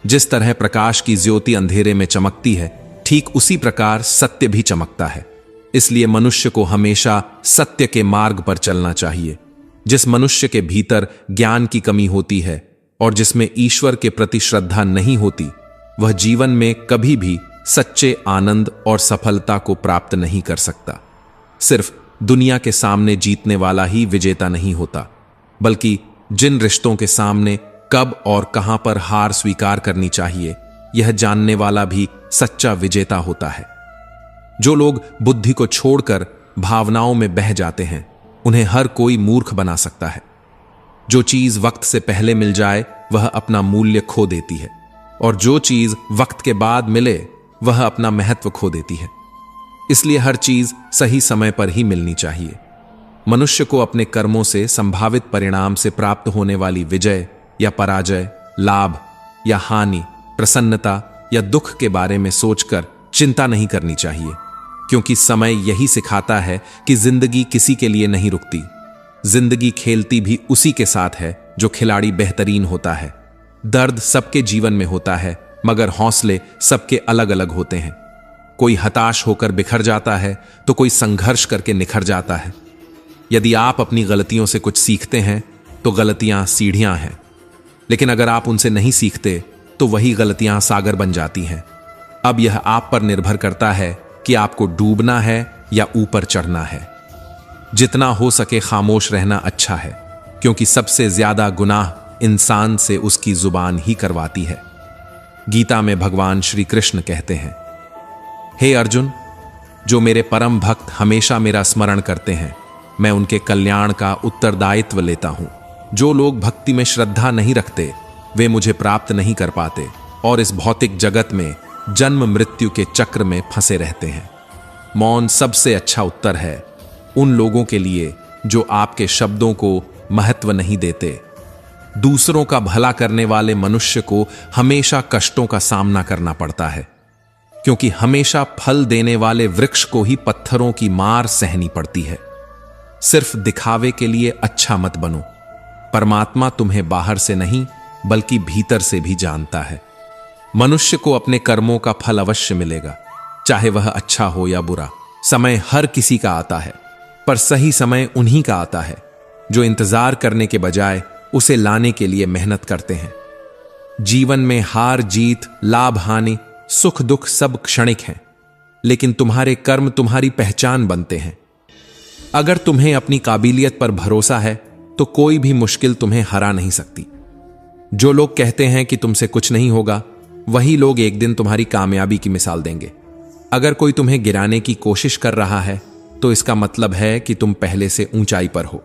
जिस तरह प्रकाश की ज्योति अंधेरे में चमकती है, ठीक उसी प्रकार सत्य भी चमकता है। इसलिए मनुष्य को हमेशा सत्य के मार्ग पर चलना चाहिए। जिस मनुष्य के भीतर ज्ञान की कमी होती है और जिसमें ईश्वर के प्रति श्रद्धा नहीं होती, वह जीवन में कभी भी सच्चे आनंद और सफलता को प्राप्त नहीं कर सकता। सिर्फ दुनिया के सामने जीतने वाला ही विजेता नहीं होता, बल्कि जिन रिश्तों के सामने कब और कहां पर हार स्वीकार करनी चाहिए, यह जानने वाला भी सच्चा विजेता होता है। जो लोग बुद्धि को छोड़कर भावनाओं में बह जाते हैं, उन्हें हर कोई मूर्ख बना सकता है। जो चीज वक्त से पहले मिल जाए वह अपना मूल्य खो देती है, और जो चीज वक्त के बाद मिले वह अपना महत्व खो देती है। इसलिए हर चीज सही समय पर ही मिलनी चाहिए। मनुष्य को अपने कर्मों से संभावित परिणाम से प्राप्त होने वाली विजय या पराजय, लाभ या हानि, प्रसन्नता या दुख के बारे में सोचकर चिंता नहीं करनी चाहिए, क्योंकि समय यही सिखाता है कि जिंदगी किसी के लिए नहीं रुकती। जिंदगी खेलती भी उसी के साथ है जो खिलाड़ी बेहतरीन होता है। दर्द सबके जीवन में होता है, मगर हौसले सबके अलग अलग होते हैं। कोई हताश होकर बिखर जाता है तो कोई संघर्ष करके निखर जाता है। यदि आप अपनी गलतियों से कुछ सीखते हैं तो गलतियां सीढ़ियां हैं, लेकिन अगर आप उनसे नहीं सीखते तो वही गलतियां सागर बन जाती हैं। अब यह आप पर निर्भर करता है कि आपको डूबना है या ऊपर चढ़ना है। जितना हो सके खामोश रहना अच्छा है, क्योंकि सबसे ज्यादा गुनाह इंसान से उसकी जुबान ही करवाती है। गीता में भगवान श्री कृष्ण कहते हैं, हे अर्जुन, जो मेरे परम भक्त हमेशा मेरा स्मरण करते हैं, मैं उनके कल्याण का उत्तरदायित्व लेता हूं। जो लोग भक्ति में श्रद्धा नहीं रखते, वे मुझे प्राप्त नहीं कर पाते और इस भौतिक जगत में जन्म मृत्यु के चक्र में फंसे रहते हैं। मौन सबसे अच्छा उत्तर है उन लोगों के लिए जो आपके शब्दों को महत्व नहीं देते। दूसरों का भला करने वाले मनुष्य को हमेशा कष्टों का सामना करना पड़ता है, क्योंकि हमेशा फल देने वाले वृक्ष को ही पत्थरों की मार सहनी पड़ती है। सिर्फ दिखावे के लिए अच्छा मत बनो। परमात्मा तुम्हें बाहर से नहीं बल्कि भीतर से भी जानता है। मनुष्य को अपने कर्मों का फल अवश्य मिलेगा, चाहे वह अच्छा हो या बुरा। समय हर किसी का आता है, पर सही समय उन्हीं का आता है जो इंतजार करने के बजाय उसे लाने के लिए मेहनत करते हैं। जीवन में हार जीत, लाभ हानि, सुख दुख सब क्षणिक हैं, लेकिन तुम्हारे कर्म तुम्हारी पहचान बनते हैं। अगर तुम्हें अपनी काबिलियत पर भरोसा है तो कोई भी मुश्किल तुम्हें हरा नहीं सकती। जो लोग कहते हैं कि तुमसे कुछ नहीं होगा, वही लोग एक दिन तुम्हारी कामयाबी की मिसाल देंगे। अगर कोई तुम्हें गिराने की कोशिश कर रहा है तो इसका मतलब है कि तुम पहले से ऊंचाई पर हो।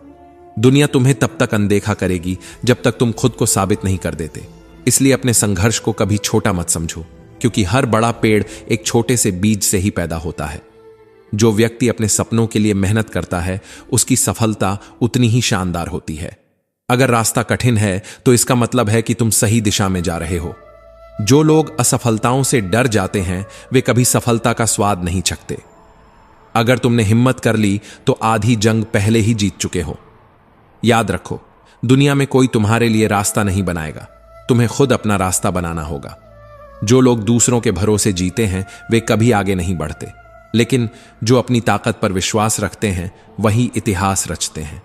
दुनिया तुम्हें तब तक अनदेखा करेगी जब तक तुम खुद को साबित नहीं कर देते। इसलिए अपने संघर्ष को कभी छोटा मत समझो, क्योंकि हर बड़ा पेड़ एक छोटे से बीज से ही पैदा होता है। जो व्यक्ति अपने सपनों के लिए मेहनत करता है, उसकी सफलता उतनी ही शानदार होती है। अगर रास्ता कठिन है तो इसका मतलब है कि तुम सही दिशा में जा रहे हो। जो लोग असफलताओं से डर जाते हैं, वे कभी सफलता का स्वाद नहीं चखते। अगर तुमने हिम्मत कर ली तो आधी जंग पहले ही जीत चुके हो। याद रखो, दुनिया में कोई तुम्हारे लिए रास्ता नहीं बनाएगा, तुम्हें खुद अपना रास्ता बनाना होगा। जो लोग दूसरों के भरोसे जीते हैं, वे कभी आगे नहीं बढ़ते, लेकिन जो अपनी ताकत पर विश्वास रखते हैं, वही इतिहास रचते हैं।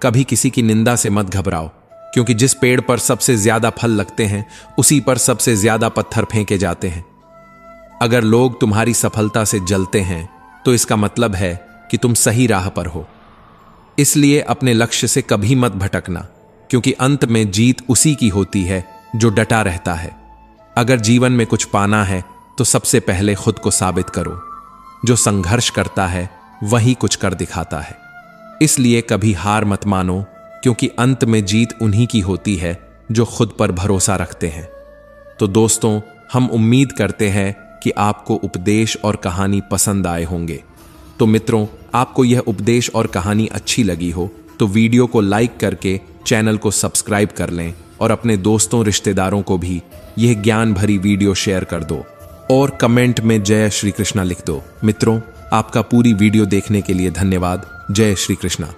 कभी किसी की निंदा से मत घबराओ, क्योंकि जिस पेड़ पर सबसे ज्यादा फल लगते हैं उसी पर सबसे ज्यादा पत्थर फेंके जाते हैं। अगर लोग तुम्हारी सफलता से जलते हैं तो इसका मतलब है कि तुम सही राह पर हो। इसलिए अपने लक्ष्य से कभी मत भटकना, क्योंकि अंत में जीत उसी की होती है जो डटा रहता है। अगर जीवन में कुछ पाना है तो सबसे पहले खुद को साबित करो। जो संघर्ष करता है वही कुछ कर दिखाता है। इसलिए कभी हार मत मानो, क्योंकि अंत में जीत उन्हीं की होती है जो खुद पर भरोसा रखते हैं। तो दोस्तों, हम उम्मीद करते हैं कि आपको उपदेश और कहानी पसंद आए होंगे। तो मित्रों, आपको यह उपदेश और कहानी अच्छी लगी हो तो वीडियो को लाइक करके चैनल को सब्सक्राइब कर लें और अपने दोस्तों रिश्तेदारों को भी यह ज्ञान भरी वीडियो शेयर कर दो और कमेंट में जय श्री कृष्णा लिख दो। मित्रों, आपका पूरी वीडियो देखने के लिए धन्यवाद। जय श्री कृष्णा।